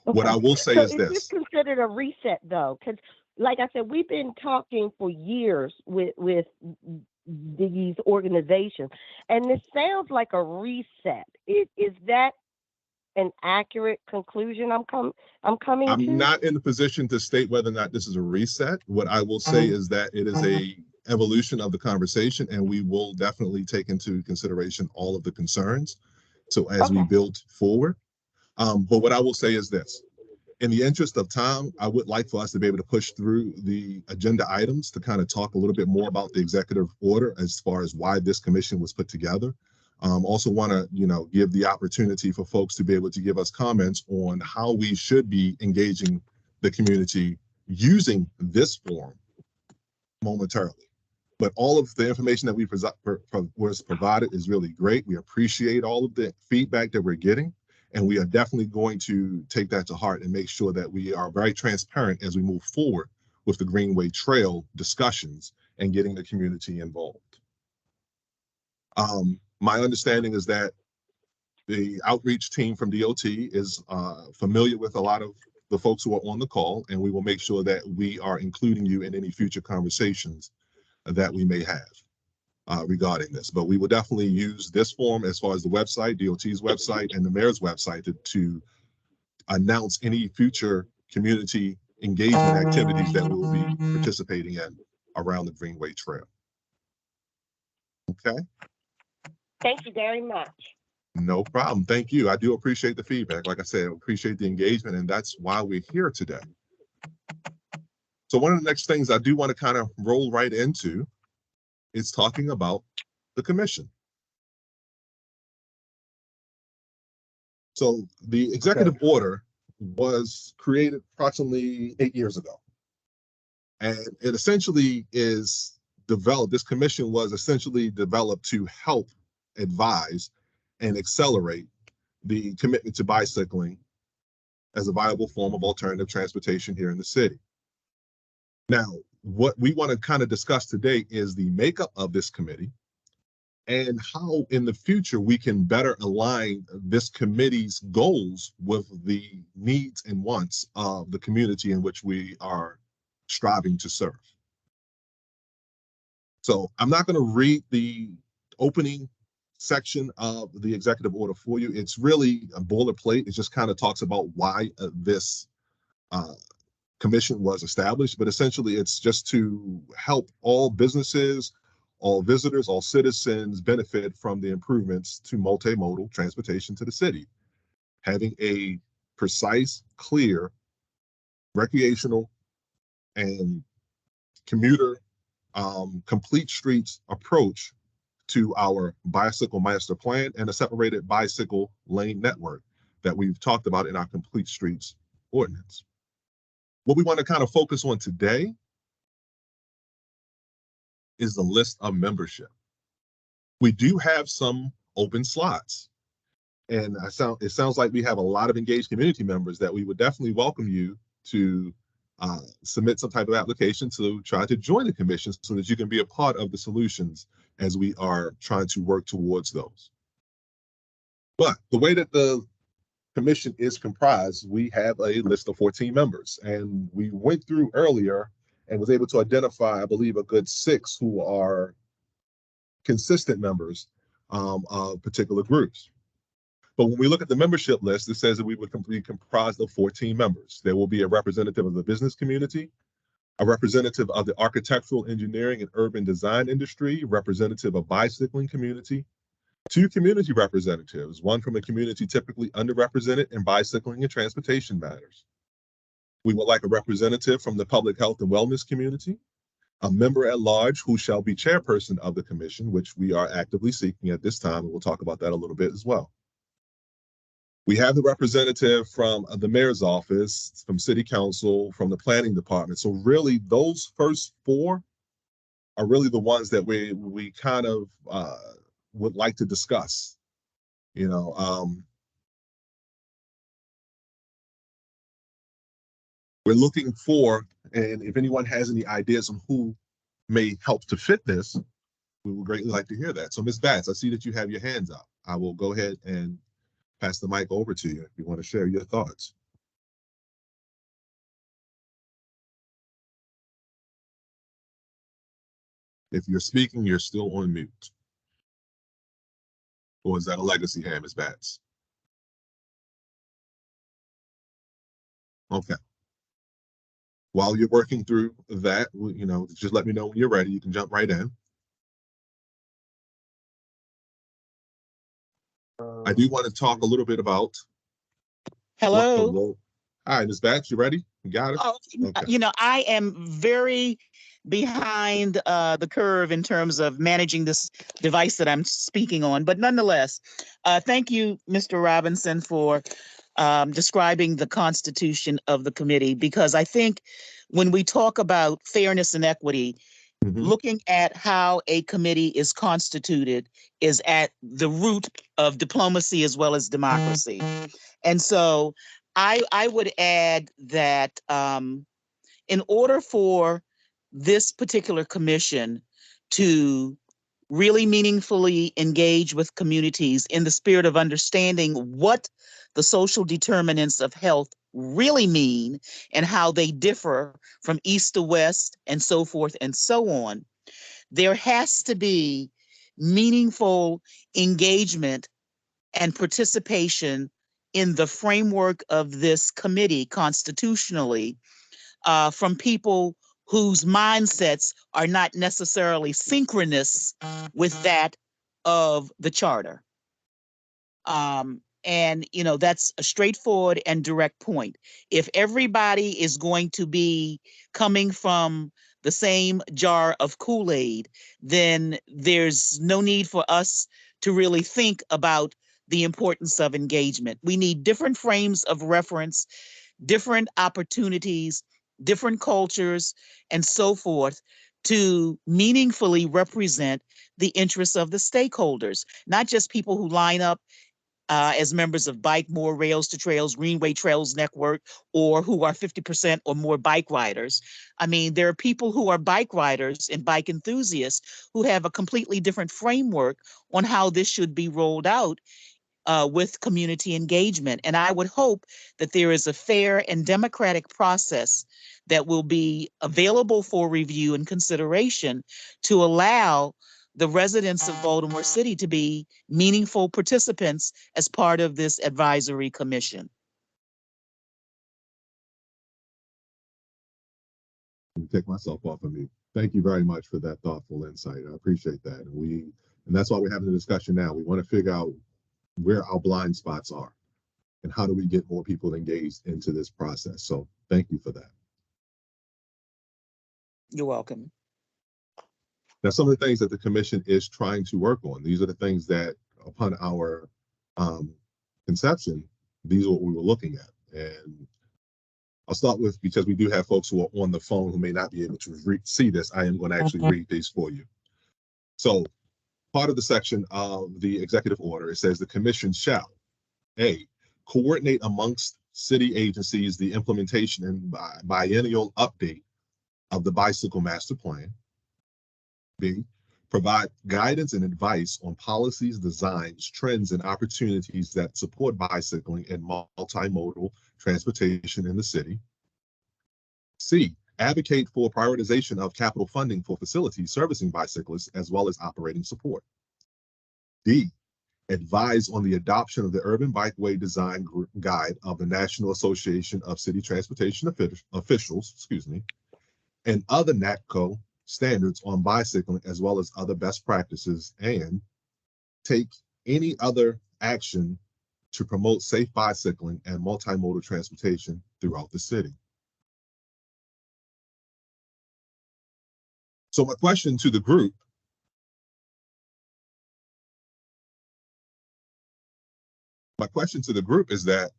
Okay. What I will say is this. Is this considered a reset though? Because like I said, we've been talking for years with these organizations, and this sounds like a reset. Is that an accurate conclusion I'm coming to? I'm not in the position to state whether or not this is a reset. What I will say is that it is a evolution of the conversation, and we will definitely take into consideration all of the concerns. So as we build forward, but what I will say is this. In the interest of time, I would like for us to be able to push through the agenda items to kind of talk a little bit more about the executive order as far as why this commission was put together. Also want to, give the opportunity for folks to be able to give us comments on how we should be engaging the community using this forum momentarily. But all of the information that was provided is really great. We appreciate all of the feedback that we're getting. And we are definitely going to take that to heart and make sure that we are very transparent as we move forward with the Greenway Trail discussions and getting the community involved. My understanding is that the outreach team from DOT is familiar with a lot of the folks who are on the call, and we will make sure that we are including you in any future conversations that we may have regarding this. But we will definitely use this forum as far as the website, DOT's website, and the mayor's website to announce any future community engagement activities that we'll be participating in around the Greenway Trail. Okay. Thank you very much. No problem. Thank you. I do appreciate the feedback. Like I said, I appreciate the engagement, and that's why we're here today. So one of the next things I do want to kind of roll right into is talking about the commission. So the executive order was created approximately 8 years ago. And it essentially is this commission was essentially developed to help advise and accelerate the commitment to bicycling as a viable form of alternative transportation here in the city. Now, what we want to kind of discuss today is the makeup of this committee and how in the future we can better align this committee's goals with the needs and wants of the community in which we are striving to serve. So I'm not going to read the opening section of the executive order for you. It's really a boilerplate. It just kind of talks about why this commission was established, but essentially it's just to help all businesses, all visitors, all citizens benefit from the improvements to multimodal transportation to the city. Having a precise, clear, recreational, and commuter complete streets approach to our bicycle master plan and a separated bicycle lane network that we've talked about in our complete streets ordinance. What we want to kind of focus on today is the list of membership. We do have some open slots, and it sounds like we have a lot of engaged community members that we would definitely welcome you to submit some type of application to try to join the commission so that you can be a part of the solutions as we are trying to work towards those. But the way that the commission is comprised, we have a list of 14 members, and we went through earlier and was able to identify, I believe, a good 6 who are consistent members of particular groups. But when we look at the membership list, it says that we would be comprised of 14 members. There will be a representative of the business community, a representative of the architectural, engineering, and urban design industry, representative of bicycling community, 2 community representatives, one from a community typically underrepresented in bicycling and transportation matters. We would like a representative from the public health and wellness community, a member at large who shall be chairperson of the commission, which we are actively seeking at this time, and we'll talk about that a little bit as well. We have the representative from the mayor's office, from city council, from the planning department. So really those first 4 are really the ones that we kind of would like to discuss. You know, we're looking for, and if anyone has any ideas on who may help to fit this, we would greatly like to hear that. So Ms. Batts, I see that you have your hands up. I will go ahead and pass the mic over to you if you want to share your thoughts. If you're speaking, you're still on mute. Or is that a legacy hand, Ms. Batts? Okay. While you're working through that, you know, just let me know when you're ready. You can jump right in. I do want to talk a little bit about Hello. Hi, Ms. Batts, you ready? You got it? Oh, Okay. you know, I am very behind the curve in terms of managing this device that I'm speaking on. But nonetheless, thank you, Mr. Robinson, for describing the constitution of the committee, because I think when we talk about fairness and equity, looking at how a committee is constituted is at the root of diplomacy as well as democracy. And so I would add that in order for this particular commission to really meaningfully engage with communities in the spirit of understanding what the social determinants of health really mean and how they differ from east to west and so forth and so on, there has to be meaningful engagement and participation in the framework of this committee constitutionally from people whose mindsets are not necessarily synchronous with that of the charter. And, you know, that's a straightforward and direct point. If everybody is going to be coming from the same jar of Kool-Aid, then there's no need for us to really think about the importance of engagement. We need different frames of reference, different opportunities, different cultures, and so forth to meaningfully represent the interests of the stakeholders, not just people who line up as members of Bike More Rails to Trails, Greenway Trails Network, or who are 50% or more bike riders. I mean, there are people who are bike riders and bike enthusiasts who have a completely different framework on how this should be rolled out with community engagement. And I would hope that there is a fair and democratic process that will be available for review and consideration to allow the residents of Baltimore City to be meaningful participants as part of this advisory commission. Take myself off of mute. Thank you very much for that thoughtful insight. I appreciate that. And that's why we're having the discussion now. We want to figure out where our blind spots are and how do we get more people engaged into this process. So thank you for that. You're welcome. Now, some of the things that the commission is trying to work on, these are the things that upon our conception, these are what we were looking at. And I'll start with, because we do have folks who are on the phone who may not be able to see this, I am going to actually read these for you. So part of the section of the executive order, it says the commission shall, A, coordinate amongst city agencies the implementation and biennial update of the bicycle master plan. B, provide guidance and advice on policies, designs, trends, and opportunities that support bicycling and multimodal transportation in the city. C, advocate for prioritization of capital funding for facilities servicing bicyclists as well as operating support. D, advise on the adoption of the Urban Bikeway Design Guide of the National Association of City Transportation Officials, and other NATCO standards on bicycling as well as other best practices, and take any other action to promote safe bicycling and multimodal transportation throughout the city. So my question to the group is that,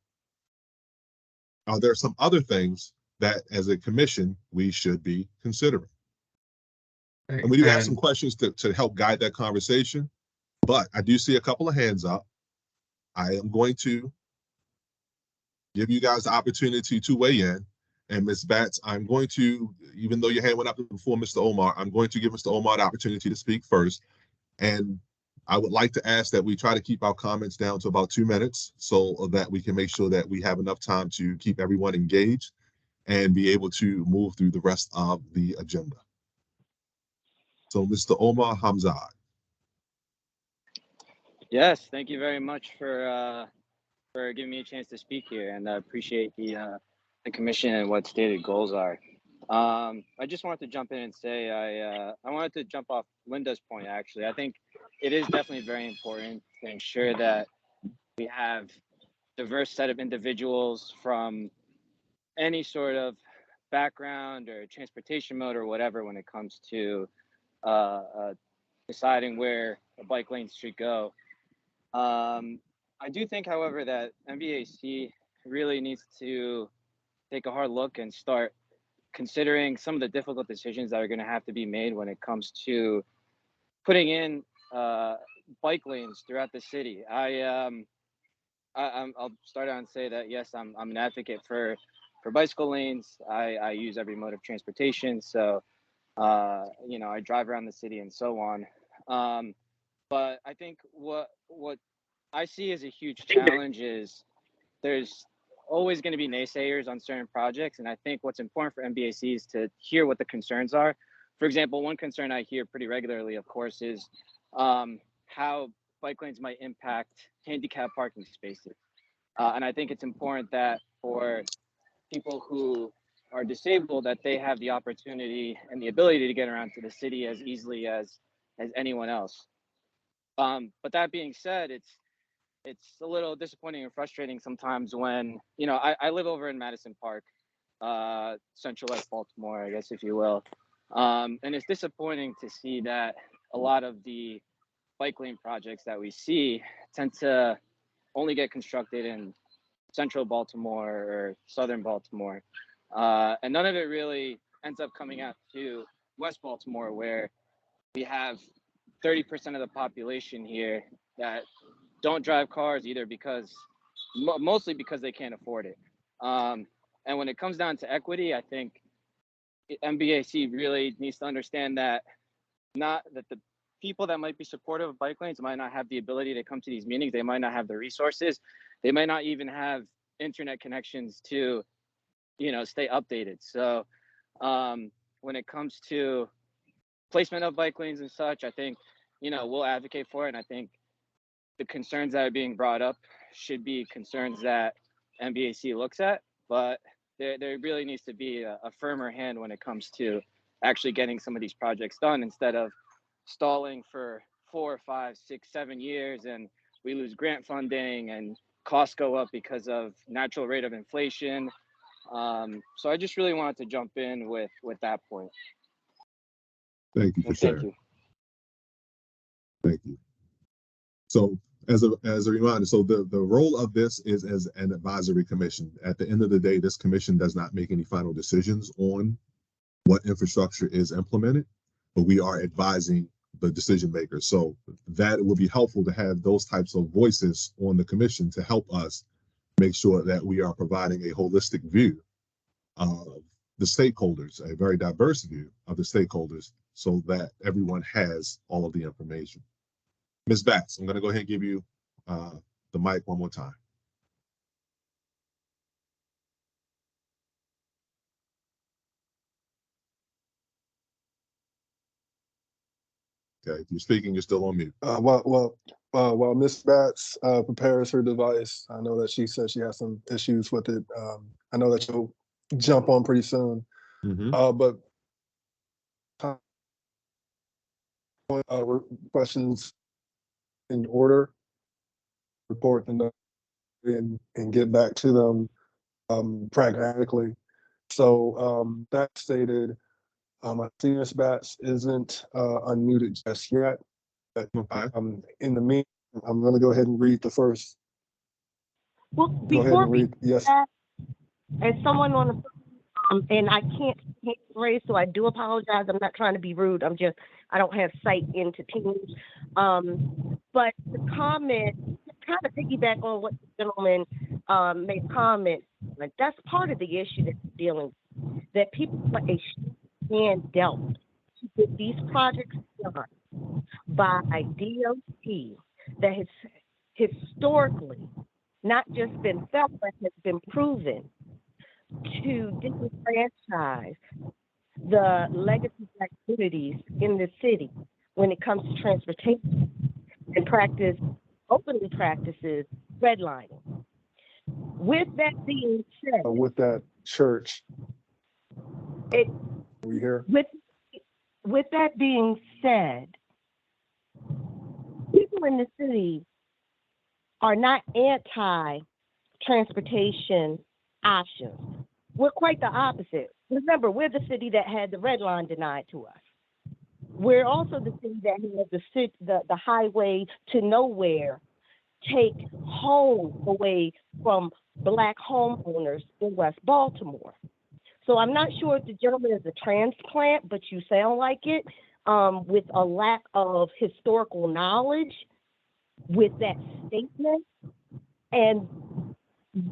are there some other things that as a commission we should be considering? And we do have some questions to help guide that conversation, but I do see a couple of hands up. I am going to give you guys the opportunity to weigh in. And Ms. Batts, I'm going to, even though your hand went up before Mr. Omar, I'm going to give Mr. Omar the opportunity to speak first. And I would like to ask that we try to keep our comments down to about 2 minutes so that we can make sure that we have enough time to keep everyone engaged and be able to move through the rest of the agenda. So Mr. Omar Hamzad. Yes, thank you very much for giving me a chance to speak here, and I appreciate the commission and what stated goals are. I just wanted to jump in and say I wanted to jump off Linda's point. Actually, I think it is definitely very important to ensure that we have diverse set of individuals from any sort of background or transportation mode or whatever when it comes to deciding where a bike lane should go. I do think, however, that MBAC really needs to take a hard look and start considering some of the difficult decisions that are going to have to be made when it comes to putting in bike lanes throughout the city. I'll start out and say that yes, I'm an advocate for bicycle lanes. I use every mode of transportation, so I drive around the city and so on. But I think what I see as a huge challenge is there's always going to be naysayers on certain projects. And I think what's important for MBAC is to hear what the concerns are. For example, one concern I hear pretty regularly, of course, is how bike lanes might impact handicap parking spaces. And I think it's important that for people who are disabled, that they have the opportunity and the ability to get around to the city as easily as anyone else. But that being said, it's a little disappointing and frustrating sometimes when, I live over in Madison Park, Central West Baltimore, I guess, if you will. And it's disappointing to see that a lot of the bike lane projects that we see tend to only get constructed in central Baltimore or southern Baltimore. And none of it really ends up coming out to West Baltimore, where we have 30% of the population here that don't drive cars either because mostly because they can't afford it. And when it comes down to equity, I think MBAC really needs to understand that not that the people that might be supportive of bike lanes might not have the ability to come to these meetings. They might not have the resources. They might not even have internet connections to, stay updated. So when it comes to placement of bike lanes and such, I think, we'll advocate for it. And I think the concerns that are being brought up should be concerns that MBAC looks at, but there really needs to be a firmer hand when it comes to actually getting some of these projects done instead of stalling for 4, 5, 6, 7 years, and we lose grant funding and costs go up because of natural rate of inflation. So I just really wanted to jump in with that point. Thank you for Thank sharing. you. Thank you. So as a reminder, so the role of this is as an advisory commission. At the end of the day, this commission does not make any final decisions on what infrastructure is implemented, but we are advising the decision makers. So that will be helpful to have those types of voices on the commission to help us make sure that we are providing a holistic view of the stakeholders, a very diverse view of the stakeholders, so that everyone has all of the information. Ms. Batts, I'm going to go ahead and give you the mic one more time. Okay, if you're speaking, you're still on mute. While Ms. Batts prepares her device, I know that she said she has some issues with it. I know that you'll jump on pretty soon. But questions in order, report them and get back to them pragmatically. So that stated, I see Ms. Batts isn't unmuted just yet. But, in the meantime, I'm going to go ahead and read the first. Well, Go ahead before and we read. Yes. as someone on the and I can't raise, so I do apologize. I'm not trying to be rude. I don't have sight into Teams. But the comment, kind of piggyback on what the gentleman made comment, like that's part of the issue that we're dealing with, that people put a hand dealt to get these projects done by DOT that has historically not just been felt, but has been proven to disenfranchise the legacy black communities in the city when it comes to transportation and openly practices redlining. With that being said, With that church, we hear. With that being said, people in the city are not anti-transportation options. We're quite the opposite. Remember, we're the city that had the red line denied to us. We're also the city that had the highway to nowhere take homes away from Black homeowners in West Baltimore. So I'm not sure if the gentleman is a transplant, but you sound like it, with a lack of historical knowledge with that statement and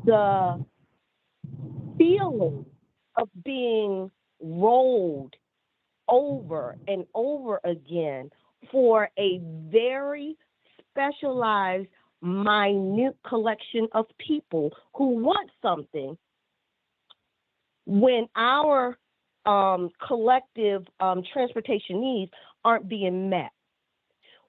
the feeling of being rolled over and over again for a very specialized, minute collection of people who want something when our collective transportation needs aren't being met.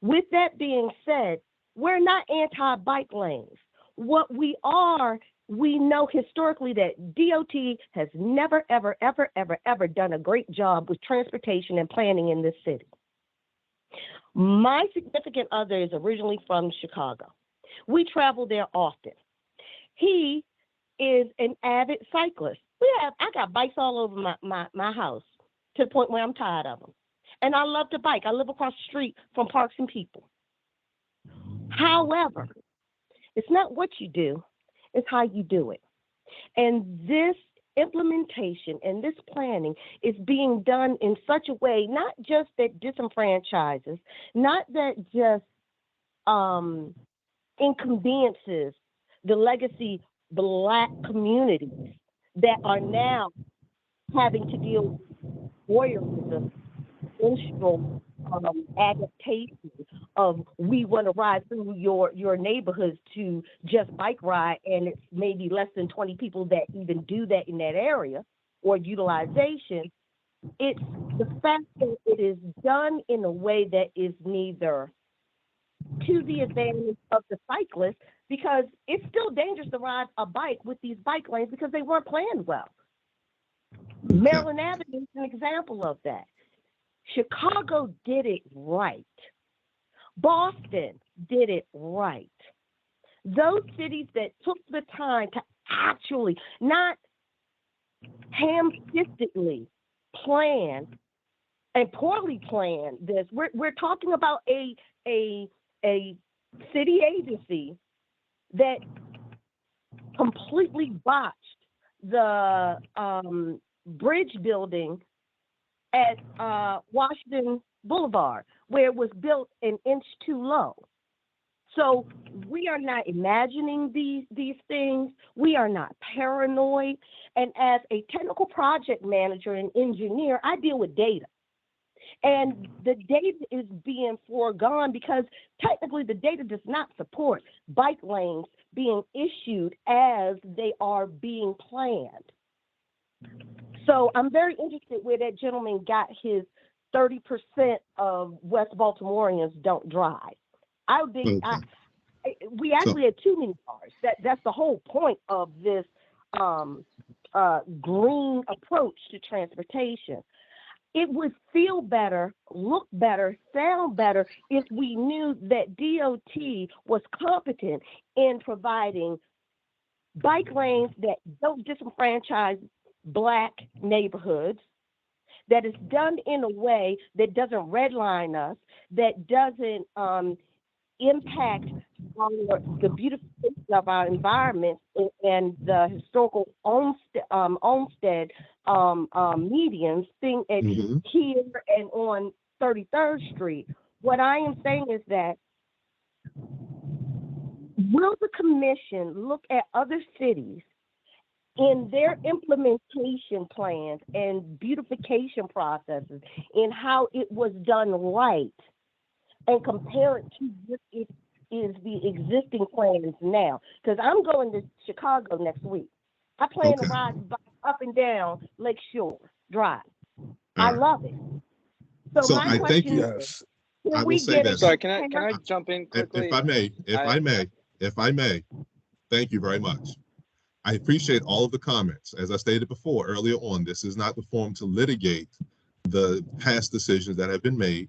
With that being said, we're not anti-bike lanes. What we are, we know historically that DOT has never, ever, ever, ever, ever done a great job with transportation and planning in this city. My significant other is originally from Chicago. We travel there often. He is an avid cyclist. I got bikes all over my house to the point where I'm tired of them. And I love to bike. I live across the street from Parks and People. However, it's not what you do, it's how you do it. And this implementation and this planning is being done in such a way, not just that disenfranchises, not that just inconveniences the legacy Black communities that are now having to deal with voyeurism, institutional adaptation of we want to ride through your neighborhoods to just bike ride, and it's maybe less than 20 people that even do that in that area, or utilization. It's the fact that it is done in a way that is neither to the advantage of the cyclist, because it's still dangerous to ride a bike with these bike lanes because they weren't planned well. Maryland Avenue is an example of that. Chicago did it right. Boston did it right. Those cities that took the time to actually not ham-fistedly plan and poorly plan this. We're talking about a city agency that completely botched the bridge building at Washington Boulevard, where it was built an inch too low. So we are not imagining these things. We are not paranoid. And as a technical project manager and engineer, I deal with data. And the data is being foregone because technically the data does not support bike lanes being issued as they are being planned. So I'm very interested where that gentleman got his 30% of West Baltimoreans don't drive. We actually had too many cars. That's the whole point of this green approach to transportation. It would feel better, look better, sound better if we knew that DOT was competent in providing bike lanes that don't disenfranchise Black neighborhoods, that is done in a way that doesn't redline us, that doesn't impact the beautification of our environment and the historical Olmsted medians thing at here and on 33rd Street. What I am saying is that will the commission look at other cities in their implementation plans and beautification processes and how it was done right and compare it to what it is the existing plans now? Because I'm going to Chicago next week. I plan to ride up and down Lakeshore Drive. I love it. So my question is, I will say this. Sorry, can I jump in quickly? If I may, thank you very much. I appreciate all of the comments. As I stated before, earlier on, this is not the forum to litigate the past decisions that have been made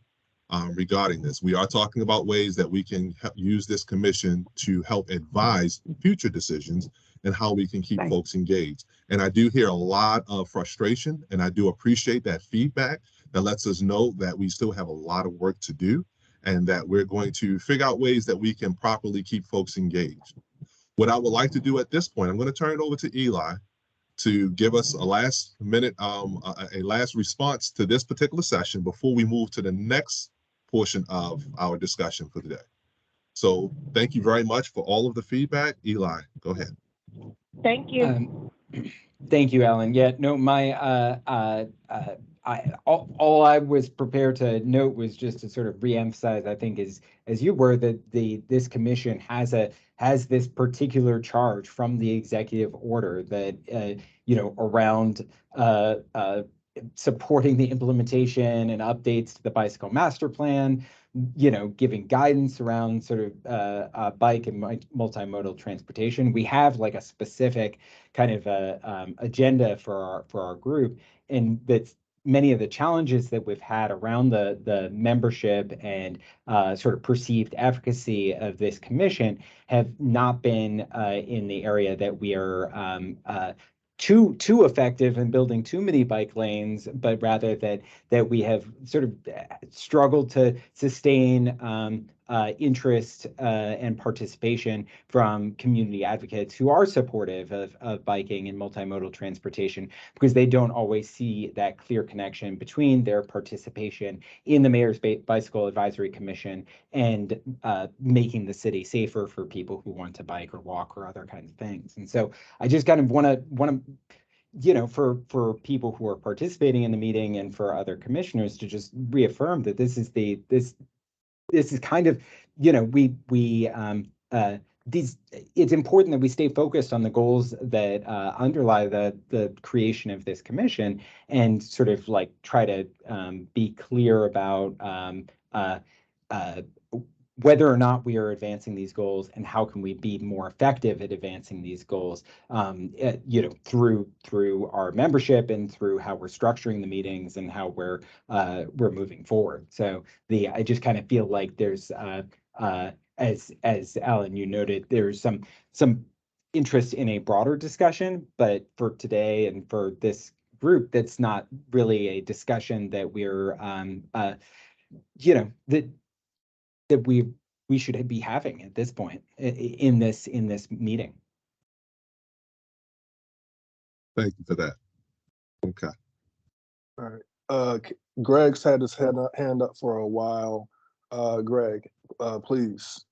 regarding this. We are talking about ways that we can use this commission to help advise future decisions and how we can keep folks engaged. And I do hear a lot of frustration, and I do appreciate that feedback that lets us know that we still have a lot of work to do and that we're going to figure out ways that we can properly keep folks engaged. What I would like to do at this point, I'm going to turn it over to Eli to give us a last minute, a last response to this particular session before we move to the next portion of our discussion for today. So thank you very much for all of the feedback. Eli, go ahead. Thank you. Thank you, Ellen. Yeah, no, all I was prepared to note was just to sort of reemphasize, I think, as you were, that this commission has this particular charge from the executive order that around supporting the implementation and updates to the bicycle master plan, giving guidance around sort of bike and multimodal transportation. We have like a specific kind of agenda for our group, and that's many of the challenges that we've had around the membership and sort of perceived efficacy of this commission have not been in the area that we are too effective in building too many bike lanes, but rather that we have sort of struggled to sustain interest and participation from community advocates who are supportive of biking and multimodal transportation, because they don't always see that clear connection between their participation in the Mayor's Bicycle Advisory Commission and making the city safer for people who want to bike or walk or other kinds of things. And so I just kind of want to for people who are participating in the meeting and for other commissioners to just reaffirm that this is kind of, it's important that we stay focused on the goals that underlie the creation of this commission, and sort of like try to be clear about whether or not we are advancing these goals and how can we be more effective at advancing these goals, through our membership and through how we're structuring the meetings and how we're moving forward. So I just kind of feel like there's as Alan, you noted, there's some interest in a broader discussion, but for today and for this group, that's not really a discussion that we're that we should be having at this point in this meeting. Thank you for that. Okay. All right. Greg's had his hand up for a while. Greg, please.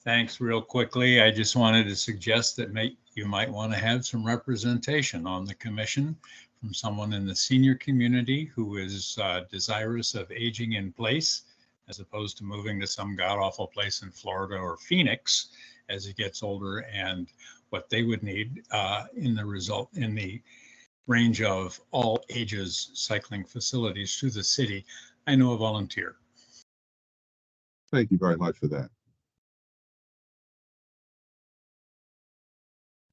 Thanks. Real quickly, I just wanted to suggest that you might want to have some representation on the commission from someone in the senior community who is desirous of aging in place, as opposed to moving to some god-awful place in Florida or Phoenix as he gets older, and what they would need in the range of all ages cycling facilities through the city. I know a volunteer. Thank you very much for that.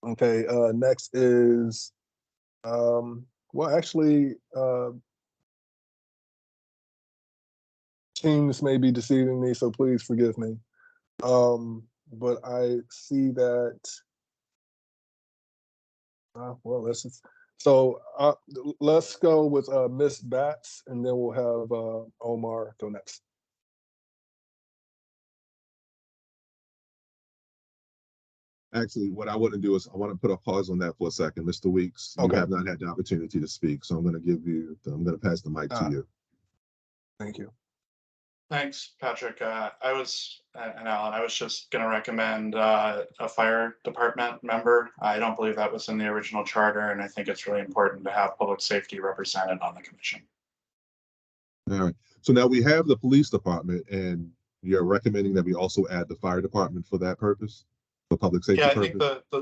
Okay, next is, Teams may be deceiving me, so please forgive me. But I see that, let's go with Miss Batts, and then we'll have Omar go next. Actually, what I want to do is I want to put a pause on that for a second. Mr. Weeks, you have not had the opportunity to speak, so I'm going to pass the mic to you. Thank you. Thanks, Patrick. And Alan, I was just going to recommend a fire department member. I don't believe that was in the original charter, and I think it's really important to have public safety represented on the commission. All right. So now we have the police department, and you're recommending that we also add the fire department for that purpose? For public safety I purpose? think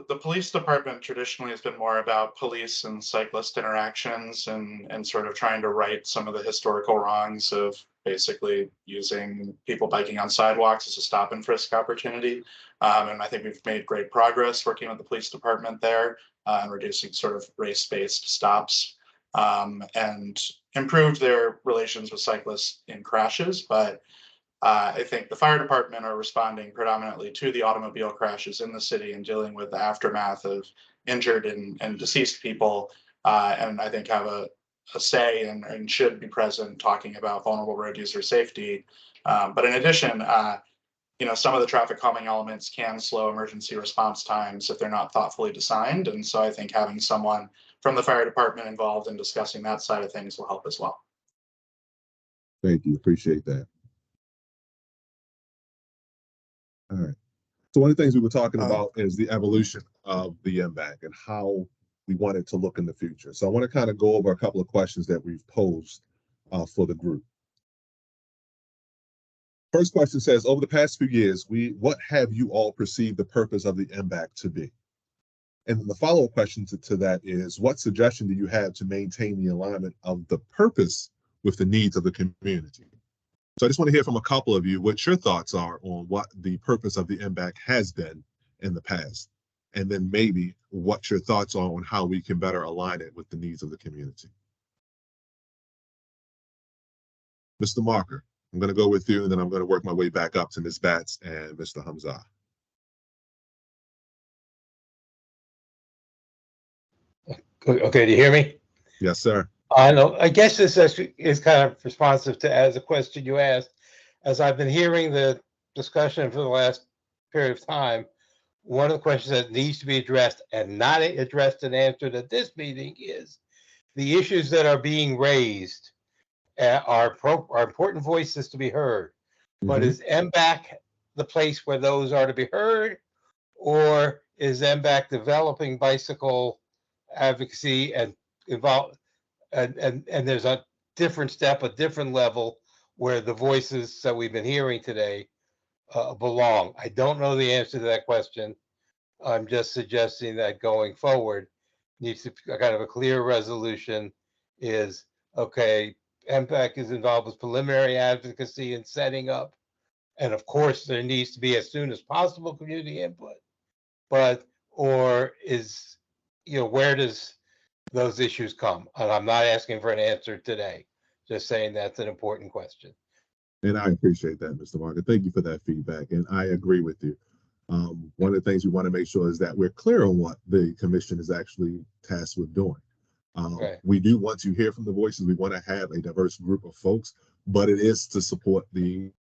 the police department traditionally has been more about police and cyclist interactions and sort of trying to right some of the historical wrongs of basically using people biking on sidewalks as a stop and frisk opportunity. And I think we've made great progress working with the police department there and reducing sort of race-based stops and improved their relations with cyclists in crashes. But I think the fire department are responding predominantly to the automobile crashes in the city and dealing with the aftermath of injured and deceased people, and I think have a say and should be present talking about vulnerable road user safety. But in addition, some of the traffic calming elements can slow emergency response times if they're not thoughtfully designed. And so I think having someone from the fire department involved in discussing that side of things will help as well. Thank you. Appreciate that. All right. So one of the things we were talking about is the evolution of the MBAC and how we want it to look in the future. So I want to kind of go over a couple of questions that we've posed for the group. First question says, over the past few years, what have you all perceived the purpose of the MBAC to be? And then the follow-up question to that is, what suggestion do you have to maintain the alignment of the purpose with the needs of the community? So I just want to hear from a couple of you what your thoughts are on what the purpose of the MBAC has been in the past, and then maybe what your thoughts are on how we can better align it with the needs of the community. Mr. Marker, I'm going to go with you, and then I'm going to work my way back up to Ms. Batts and Mr. Hamza. Okay, do you hear me? Yes, sir. I know. I guess this is kind of responsive to as a question you asked. as I've been hearing the discussion for the last period of time, one of the questions that needs to be addressed and not addressed and answered at this meeting is the issues that are being raised are important voices to be heard. But is MBAC the place where those are to be heard, or is MBAC developing bicycle advocacy and involve and there's a different step, a different level where the voices that we've been hearing today belong? I don't know the answer to that question. I'm just suggesting that going forward needs to be kind of a clear resolution is, okay, MPAC is involved with preliminary advocacy and setting up. And of course, there needs to be as soon as possible community input. But, or is, where does those issues come? And I'm not asking for an answer today, just saying that's an important question. And I appreciate that, Mr. Martin. Thank you for that feedback. And I agree with you. One of the things we want to make sure is that we're clear on what the commission is actually tasked with doing. Right. We do want to hear from the voices. We want to have a diverse group of folks, but it is to support the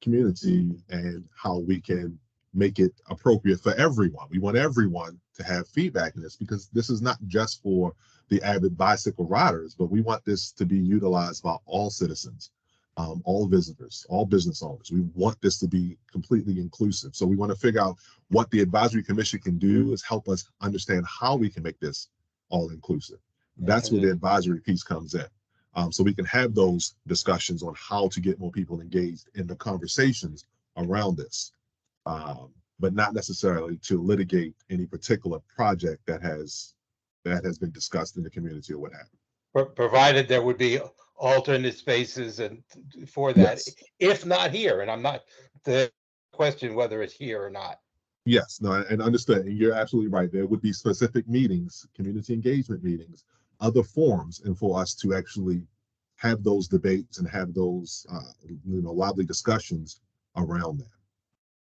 community and how we can make it appropriate for everyone. We want everyone to have feedback in this, because this is not just for the avid bicycle riders, but we want this to be utilized by all citizens, all visitors, all business owners. We want this to be completely inclusive. So we want to figure out what the advisory commission can do is help us understand how we can make this all inclusive. That's where the advisory piece comes in. So we can have those discussions on how to get more people engaged in the conversations around this, but not necessarily to litigate any particular project that has been discussed in the community or what have you. Provided there would be alternate spaces and for that, Yes. if not here, and I'm not the question whether it's here or not. Yes, no, and understand, and you're absolutely right. There would be specific meetings, community engagement meetings, other forums, and for us to actually have those debates and have those lively discussions around that.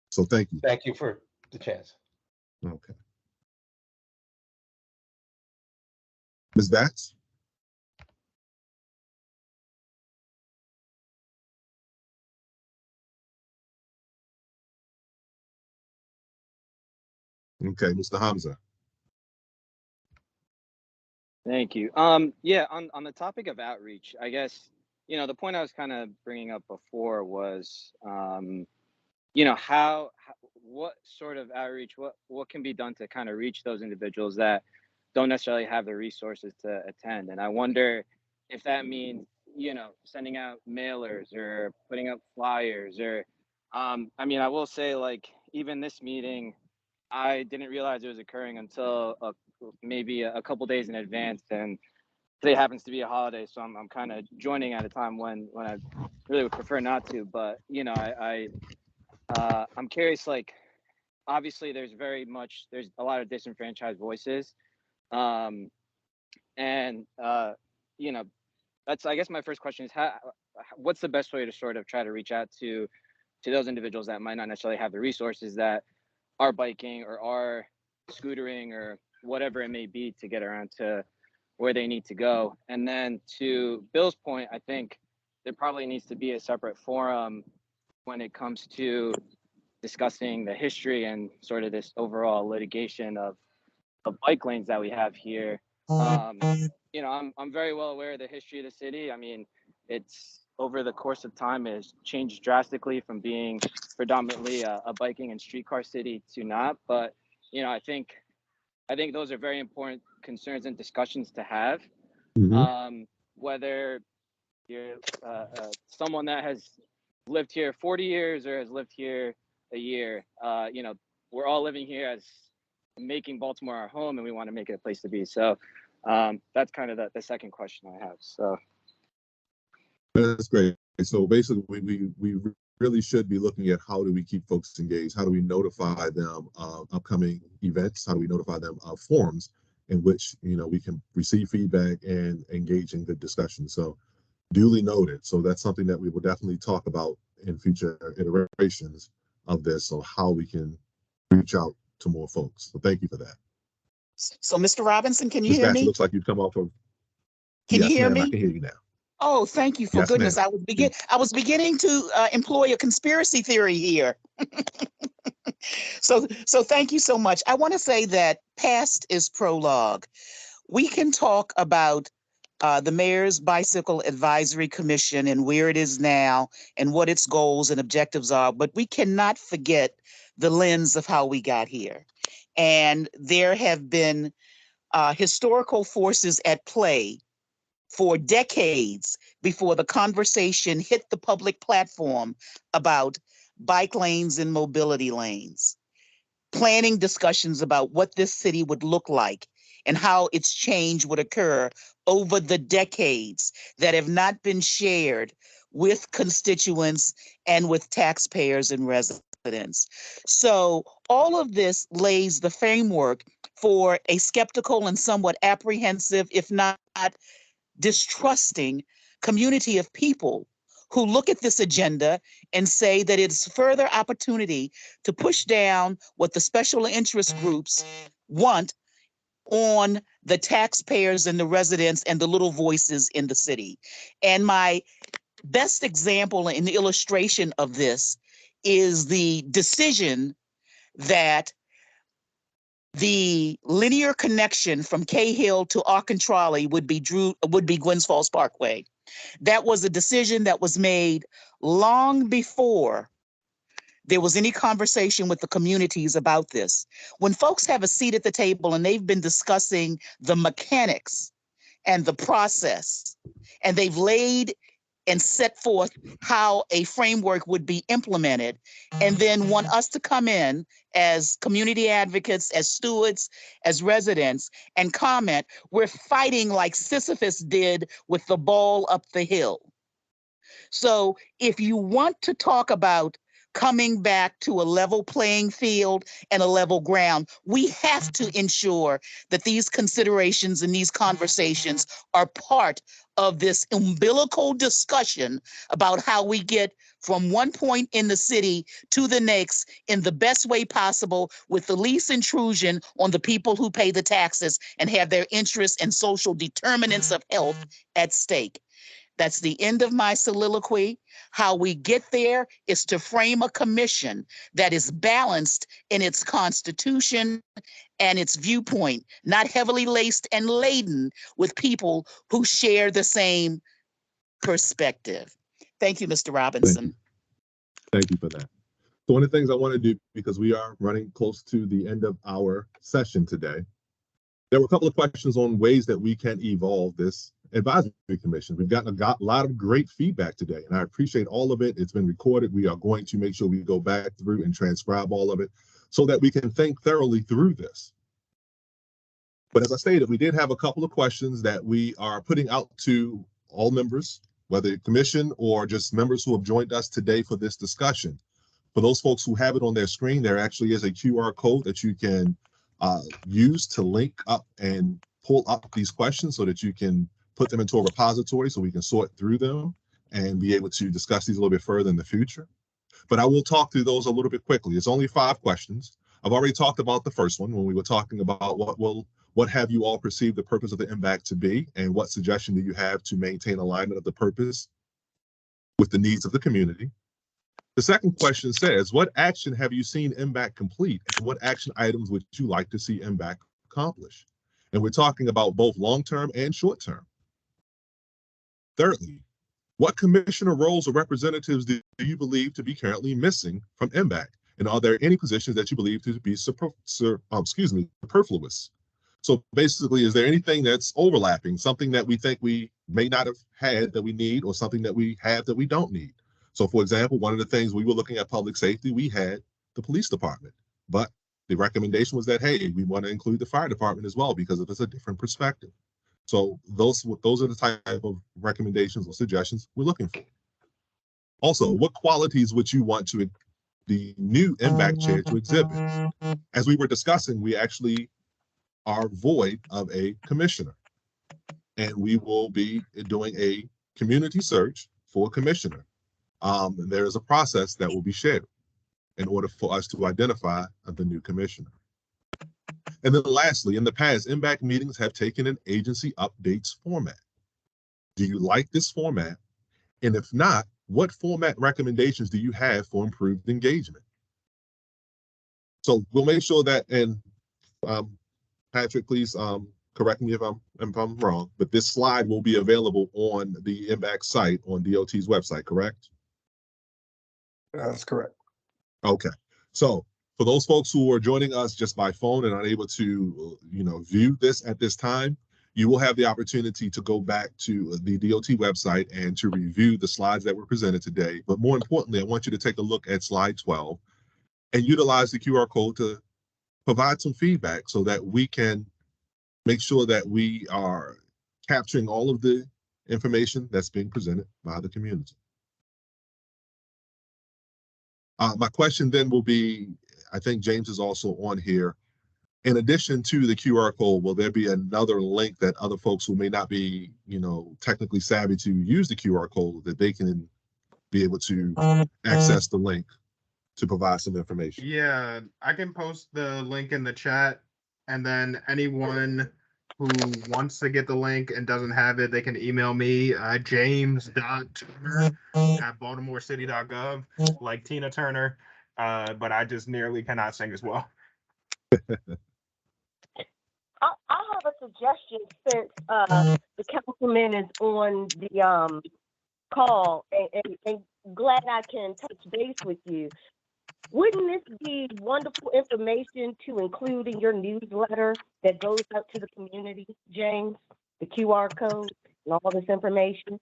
So thank you. Thank you for the chance. Okay. Ms. Batts? Okay, Mr. Hamza. Thank you. Yeah, on the topic of outreach, I guess, the point I was kind of bringing up before was, what sort of outreach, what can be done to kind of reach those individuals that don't necessarily have the resources to attend. And I wonder if that means, sending out mailers or putting up flyers or, I will say, like, even this meeting, I didn't realize it was occurring until maybe a couple days in advance, and today happens to be a holiday, so I'm kind of joining at a time when I really would prefer not to. But I'm curious, like, obviously there's a lot of disenfranchised voices, and that's, I guess my first question is, what's the best way to sort of try to reach out to those individuals that might not necessarily have the resources, that are biking or are scootering or whatever it may be, to get around to where they need to go? And then to Bill's point, I think there probably needs to be a separate forum when it comes to discussing the history and sort of this overall litigation of bike lanes that we have here. I'm very well aware of the history of the city. I mean, it's over the course of time has changed drastically from being predominantly a biking and streetcar city to not. But I think those are very important concerns and discussions to have. Whether you're someone that has lived here 40 years or has lived here a year, we're all living here as making Baltimore our home, and we want to make it a place to be. So that's kind of the second question I have. So that's great. So basically, we really should be looking at how do we keep folks engaged? How do we notify them of upcoming events? How do we notify them of forums in which we can receive feedback and engage in good discussion? So duly noted. So that's something that we will definitely talk about in future iterations of this, so how we can reach out to more folks. So thank you for that. So, Mr. Robinson, can you Ms. hear Batts, me? it looks like you've come off of. Can Yes, you hear ma'am, I me? can hear you now. Oh, thank you for Yes, goodness. ma'am. I was beginning to employ a conspiracy theory here. So thank you so much. I want to say that past is prologue. We can talk about the Mayor's Bicycle Advisory Commission and where it is now and what its goals and objectives are, but we cannot forget the lens of how we got here. And there have been historical forces at play for decades before the conversation hit the public platform about bike lanes and mobility lanes, planning discussions about what this city would look like and how its change would occur over the decades that have not been shared with constituents and with taxpayers and residents. So all of this lays the framework for a skeptical and somewhat apprehensive, if not distrusting community of people who look at this agenda and say that it's further opportunity to push down what the special interest groups want on the taxpayers and the residents and the little voices in the city. And my best example and illustration of this is the decision that the linear connection from Cahill to Arkantrally would be Gwynns Falls Parkway. That was a decision that was made long before there was any conversation with the communities about this. When folks have a seat at the table and they've been discussing the mechanics and the process, and they've laid and set forth how a framework would be implemented, and then want us to come in as community advocates, as stewards, as residents, and comment, we're fighting like Sisyphus did with the ball up the hill. So if you want to talk about coming back to a level playing field and a level ground, we have to ensure that these considerations and these conversations are part of this umbilical discussion about how we get from one point in the city to the next in the best way possible with the least intrusion on the people who pay the taxes and have their interests and social determinants of health at stake. That's the end of my soliloquy. How we get there is to frame a commission that is balanced in its constitution and its viewpoint, not heavily laced and laden with people who share the same perspective. Thank you, Mr. Robinson. Thank you for that. So one of the things I want to do, because we are running close to the end of our session today, there were a couple of questions on ways that we can evolve this advisory commission. We've gotten a lot of great feedback today, and I appreciate all of it. It's been recorded. We are going to make sure we go back through and transcribe all of it so that we can think thoroughly through this. But as I stated, we did have a couple of questions that we are putting out to all members, whether commission or just members who have joined us today for this discussion. For those folks who have it on their screen, there actually is a QR code that you can use to link up and pull up these questions so that you can put them into a repository so we can sort through them and be able to discuss these a little bit further in the future. But I will talk through those a little bit quickly. It's only 5 questions. I've already talked about the first one when we were talking about what have you all perceived the purpose of the MBAC to be, and what suggestion do you have to maintain alignment of the purpose with the needs of the community. The second question says, what action have you seen MBAC complete, and what action items would you like to see MBAC accomplish? And we're talking about both long-term and short-term. Thirdly, what commissioner roles or representatives do you believe to be currently missing from MBAC? And are there any positions that you believe to be superfluous? So basically, is there anything that's overlapping, something that we think we may not have had that we need, or something that we have that we don't need? So for example, one of the things we were looking at public safety, we had the police department, but the recommendation was that, hey, we want to include the fire department as well because it's a different perspective. So those are the type of recommendations or suggestions we're looking for. Also, what qualities would you want the new MBAC chair to exhibit? As we were discussing, we actually are void of a commissioner, and we will be doing a community search for a commissioner. There is a process that will be shared in order for us to identify the new commissioner. And then lastly, in the past, MBAC meetings have taken an agency updates format. Do you like this format? And if not, what format recommendations do you have for improved engagement? So we'll make sure that, and Patrick, please correct me if I'm wrong, but this slide will be available on the MBAC site on DOT's website, correct? That's correct. Okay. So for those folks who are joining us just by phone and unable to, view this at this time, you will have the opportunity to go back to the DOT website and to review the slides that were presented today. But more importantly, I want you to take a look at slide 12 and utilize the QR code to provide some feedback so that we can make sure that we are capturing all of the information that's being presented by the community. My question then will be, I think James is also on here. In addition to the QR code, will there be another link that other folks who may not be, technically savvy to use the QR code, that they can be able to access the link to provide some information? Yeah, I can post the link in the chat, and then anyone who wants to get the link and doesn't have it, they can email me, james.turner@baltimorecity.gov, like Tina Turner, but I just nearly cannot sing as well. I have a suggestion since the councilman is on the call, and glad I can touch base with you. Wouldn't this be wonderful information to include in your newsletter that goes out to the community, James? The QR code and all this information?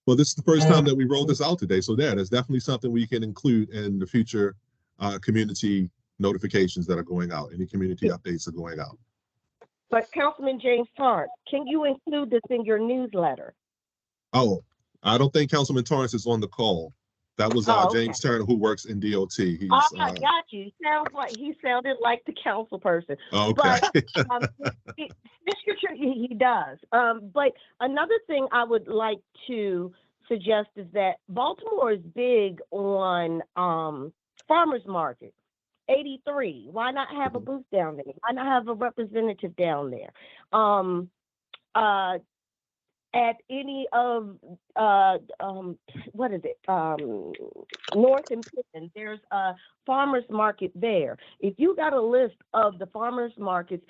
Well, this is the first time that we rolled this out today. So that's definitely something we can include in the future community notifications that are going out. Any community updates are going out. But Councilman James Torrance, can you include this in your newsletter? Oh, I don't think Councilman Torrance is on the call. That was James Turner, who works in DOT. He's, I got you. He sounded like the council person. Okay. But he does. But another thing I would like to suggest is that Baltimore is big on farmers market. 83. Why not have a booth down there? Why not have a representative down there? At any of what is it? North and Pittman, there's a farmers market there. If you got a list of the farmers markets,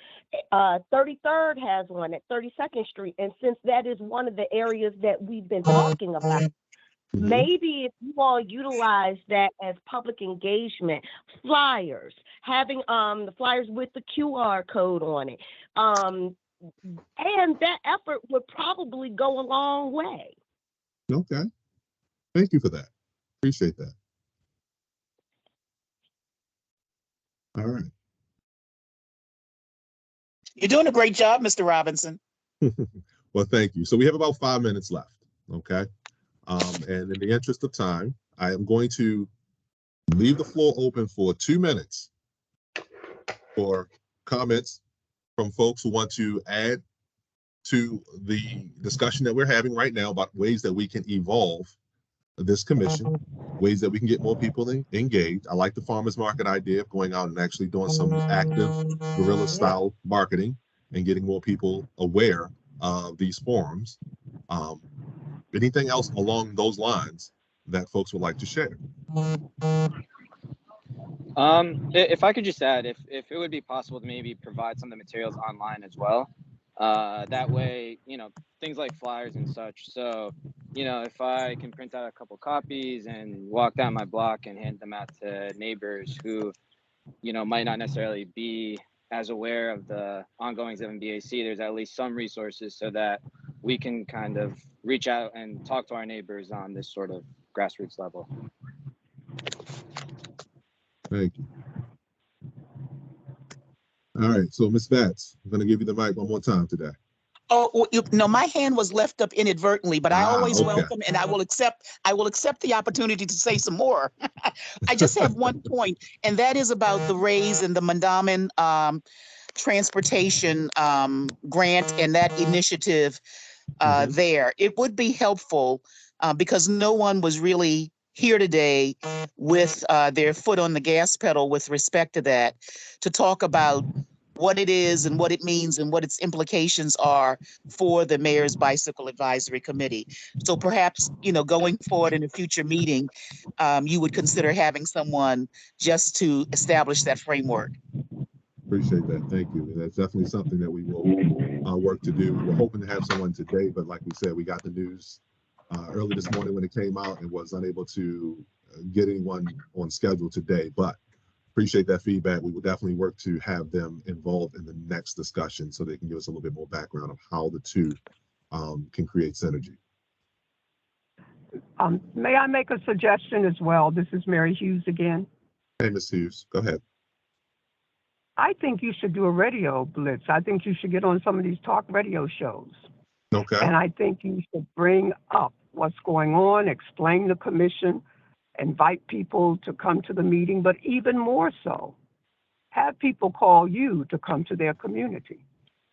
33rd has one at 32nd Street, and since that is one of the areas that we've been talking about, maybe if you all utilize that as public engagement, flyers, having the flyers with the QR code on it, and that effort would probably go a long way. Okay. Thank you for that. Appreciate that. All right. You're doing a great job, Mr. Robinson. Well, thank you. So we have about 5 minutes left. Okay. And in the interest of time, I am going to leave the floor open for 2 minutes for comments from folks who want to add to the discussion that we're having right now about ways that we can evolve this commission, ways that we can get more people engaged. I like the farmers market idea of going out and actually doing some active guerrilla style marketing and getting more people aware of these forums. Anything else along those lines that folks would like to share? If I could just add, if it would be possible to maybe provide some of the materials online as well. That way, things like flyers and such. So, if I can print out a couple copies and walk down my block and hand them out to neighbors who, might not necessarily be as aware of the ongoings of MBAC, there's at least some resources so that we can kind of reach out and talk to our neighbors on this sort of grassroots level. Thank you. All right, so Ms. Batts, I'm going to give you the mic one more time today. Oh, my hand was left up inadvertently, but I always welcome, and I will accept the opportunity to say some more. I just have one point, and that is about the raise in the Mondawmin transportation grant and that initiative there. It would be helpful because no one was really here today with their foot on the gas pedal with respect to that, to talk about what it is and what it means and what its implications are for the Mayor's Bicycle Advisory Committee. So perhaps, going forward in a future meeting, you would consider having someone just to establish that framework. Appreciate that. Thank you. And that's definitely something that we will work to do. We were hoping to have someone today, but like we said, we got the news early this morning when it came out and was unable to get anyone on schedule today. But appreciate that feedback. We will definitely work to have them involved in the next discussion so they can give us a little bit more background of how the two can create synergy. May I make a suggestion as well? This is Mary Hughes again. Hey, Ms. Hughes, go ahead. I think you should do a radio blitz. I think you should get on some of these talk radio shows. Okay. And I think you should bring up what's going on, explain the commission, invite people to come to the meeting, but even more so, have people call you to come to their community.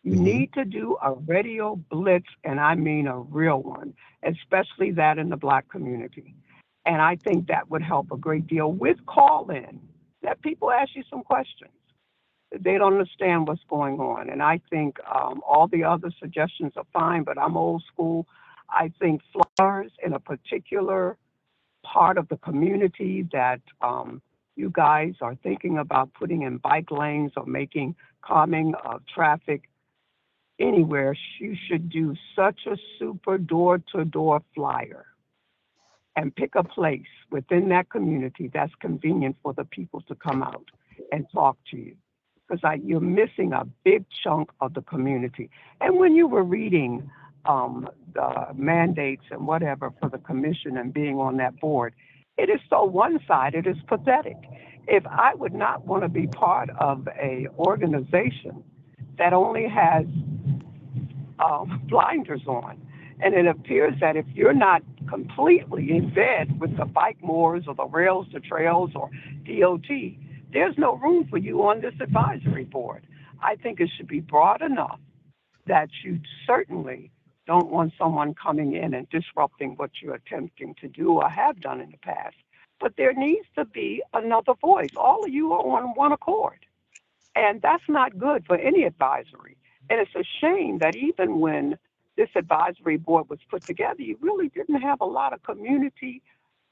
You need to do a radio blitz, and I mean a real one, especially that in the Black community. And I think that would help a great deal with call-in, that people ask you some questions. They don't understand what's going on. And I think all the other suggestions are fine, but I'm old school. I think flyers in a particular part of the community that you guys are thinking about putting in bike lanes or making calming of traffic anywhere, you should do such a super door-to-door flyer and pick a place within that community that's convenient for the people to come out and talk to you. Because you're missing a big chunk of the community. And when you were reading the mandates and whatever for the commission and being on that board, it is so one-sided, it's pathetic. If I would not want to be part of a organization that only has blinders on, and it appears that if you're not completely in bed with the bike moors or the rails to trails or DOT, there's no room for you on this advisory board. I think it should be broad enough that you certainly don't want someone coming in and disrupting what you're attempting to do or have done in the past. But there needs to be another voice. All of you are on one accord. And that's not good for any advisory. And it's a shame that even when this advisory board was put together, you really didn't have a lot of community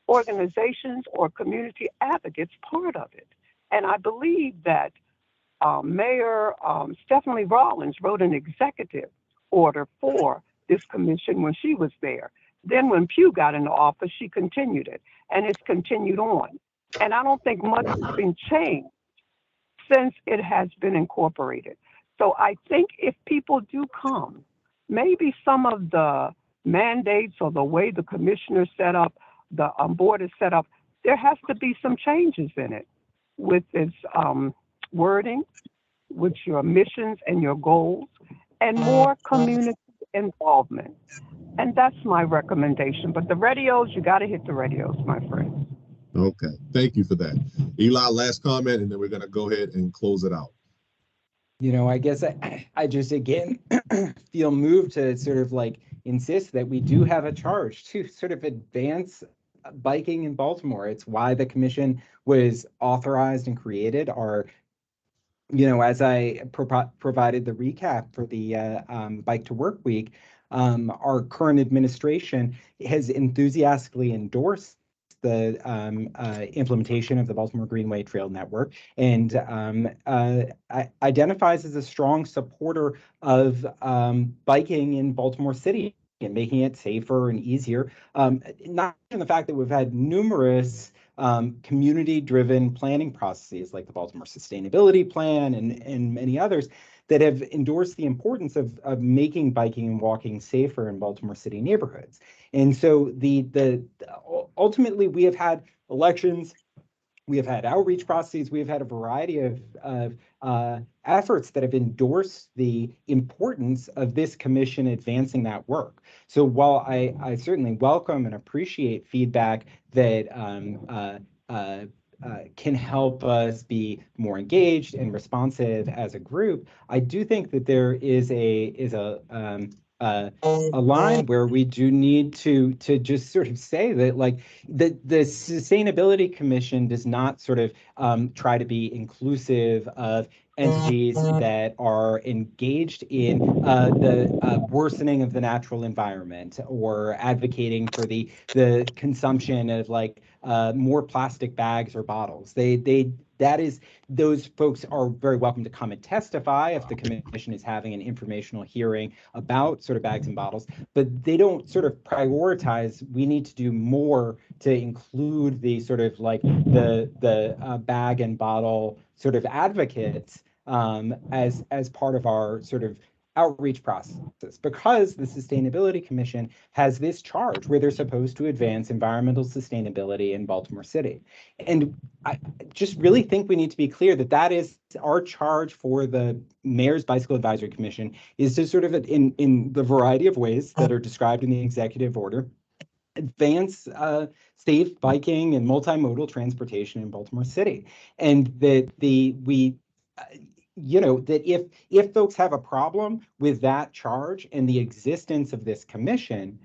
organizations or community advocates part of it. And I believe that Mayor Stephanie Rawlins wrote an executive order for this commission when she was there. Then when Pugh got into office, she continued it, and it's continued on. And I don't think much has been changed since it has been incorporated. So I think if people do come, maybe some of the mandates or the way the commissioner set up, the board is set up, there has to be some changes in it with its wording, with your missions and your goals, and more community involvement. And that's my recommendation. But the radios, you got to hit the radios, my friend. Okay, thank you for that. Eli, last comment, and then we're going to go ahead and close it out. I guess I just, again, feel moved to sort of like insist that we do have a charge to sort of advance biking in Baltimore. It's why the commission was authorized and created. As I provided the recap for the Bike to Work Week, our current administration has enthusiastically endorsed the implementation of the Baltimore Greenway Trail Network and identifies as a strong supporter of biking in Baltimore City and making it safer and easier. Not in the fact that we've had numerous community-driven planning processes like the Baltimore Sustainability Plan and many others that have endorsed the importance of making biking and walking safer in Baltimore City neighborhoods. And so ultimately we have had elections, we have had outreach processes, we have had a variety of efforts that have endorsed the importance of this commission advancing that work. So while I certainly welcome and appreciate feedback that can help us be more engaged and responsive as a group, I do think that there is a a line where we do need to just sort of say that, like, the Sustainability Commission does not sort of try to be inclusive of entities that are engaged in the worsening of the natural environment, or advocating for the consumption of, like, more plastic bags or bottles. Those folks are very welcome to come and testify if the commission is having an informational hearing about sort of bags and bottles, but they don't sort of prioritize, we need to do more to include the sort of like the bag and bottle sort of advocates as part of our sort of outreach process, because the Sustainability Commission has this charge where they're supposed to advance environmental sustainability in Baltimore City. And I just really think we need to be clear that that is our charge for the Mayor's Bicycle Advisory Commission, is to sort of, in the variety of ways that are described in the executive order, advance safe biking and multimodal transportation in Baltimore City. And that that if folks have a problem with that charge and the existence of this commission,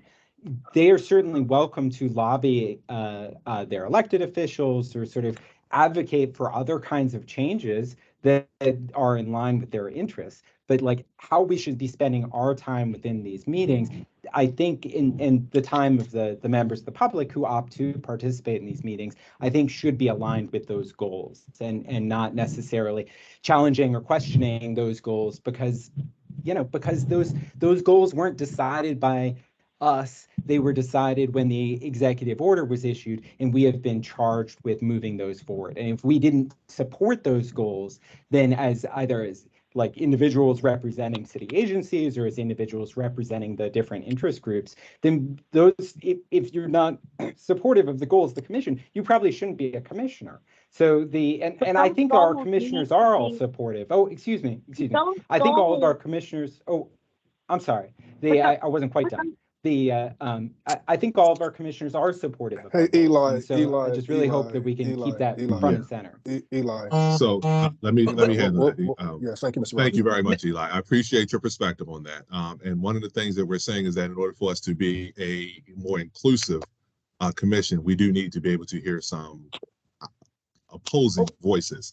they are certainly welcome to lobby their elected officials, or sort of advocate for other kinds of changes that are in line with their interests. But like, how we should be spending our time within these meetings, I think in the time of the members of the public who opt to participate in these meetings, I think should be aligned with those goals, and not necessarily challenging or questioning those goals, because those goals weren't decided by us. They were decided when the executive order was issued, and we have been charged with moving those forward. And if we didn't support those goals, then as like individuals representing city agencies, or as individuals representing the different interest groups, then if you're not supportive of the goals of the commission, you probably shouldn't be a commissioner. So and I think our commissioners are all supportive. Oh, excuse me. I think all of our commissioners, I'm sorry. I wasn't quite done. I think all of our commissioners are supportive of Hey, our goals, Eli, and so Eli, I just really hope Eli, that we can keep that Eli, front and center. Eli. So let me handle that. Yes, thank you, Mr. Thank you Ross. very much, Eli. I appreciate your perspective on that. And one of the things that we're saying is that in order for us to be a more inclusive commission, we do need to be able to hear some opposing voices.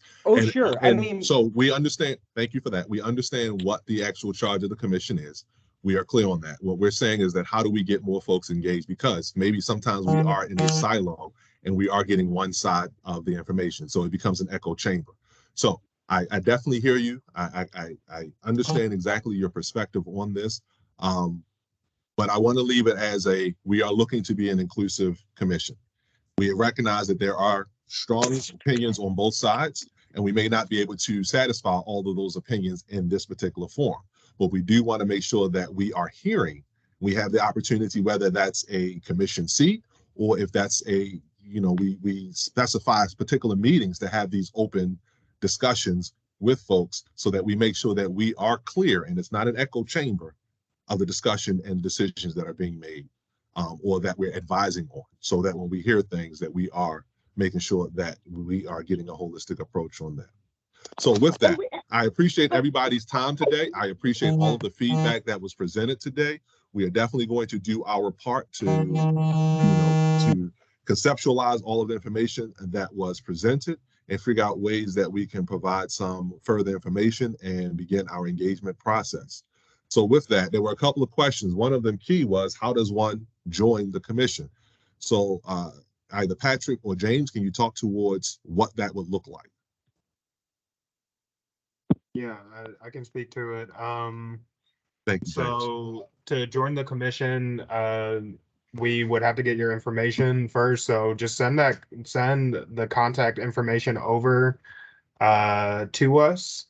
Sure. I mean, so we understand. Thank you for that. We understand what the actual charge of the commission is. We are clear on that. What we're saying is that how do we get more folks engaged? Because maybe sometimes we are in a silo and we are getting one side of the information, so it becomes an echo chamber. So I definitely hear you. I understand exactly your perspective on this, but I want to leave it as we are looking to be an inclusive commission. We recognize that there are strong opinions on both sides, and we may not be able to satisfy all of those opinions in this particular forum. But we do want to make sure that we are hearing. We have the opportunity, whether that's a commission seat, or if that's we specify particular meetings to have these open discussions with folks, so that we make sure that we are clear and it's not an echo chamber of the discussion and decisions that are being made, or that we're advising on, so that when we hear things, that we are making sure that we are getting a holistic approach on that. So with that, I appreciate everybody's time today. I appreciate all of the feedback that was presented today. We are definitely going to do our part to conceptualize all of the information that was presented, and figure out ways that we can provide some further information and begin our engagement process. So with that, there were a couple of questions. One of them key was, how does one join the commission? So either Patrick or James, can you talk towards what that would look like? Yeah, I can speak to it. Thank you, James. So to join the commission, we would have to get your information first. So just send the contact information over to us.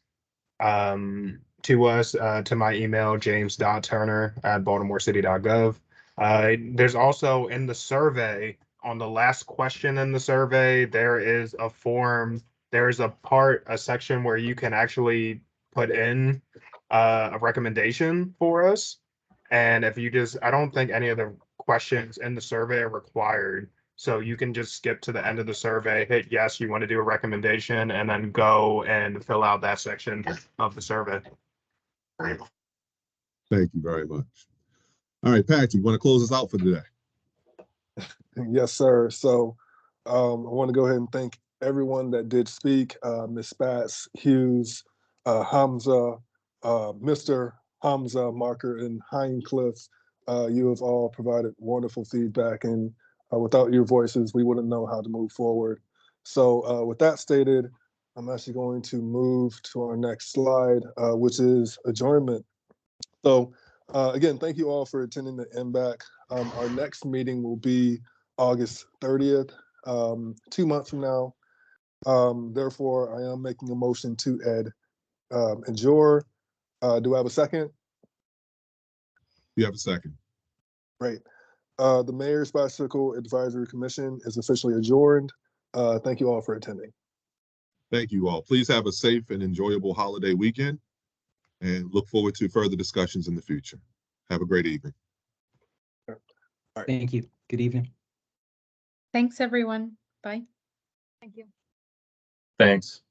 To my email, james.turner@baltimorecity.gov. There's also in the survey, on the last question in the survey, there is a form. There's a section where you can actually put in a recommendation for us. And if you I don't think any of the questions in the survey are required. So you can just skip to the end of the survey, hit yes, you want to do a recommendation, and then go and fill out that section of the survey. Thank you very much. All right, Patrick, you want to close us out for today? Yes, sir. So I want to go ahead and thank everyone that did speak, Ms. Spatz, Hughes, Hamza, Mr. Hamza, Marker, and Hinecliff. You have all provided wonderful feedback, and without your voices, we wouldn't know how to move forward. So with that stated, I'm actually going to move to our next slide, which is adjournment. So again, thank you all for attending the MBAC. Our next meeting will be August 30th, 2 months from now. Therefore, I am making a motion to adjourn. Do I have a second? You have a second. Great. The Mayor's Bicycle Advisory Commission is officially adjourned. Thank you all for attending. Thank you all. Please have a safe and enjoyable holiday weekend and look forward to further discussions in the future. Have a great evening. All right. Thank you. Good evening. Thanks, everyone. Bye. Thank you. Thanks.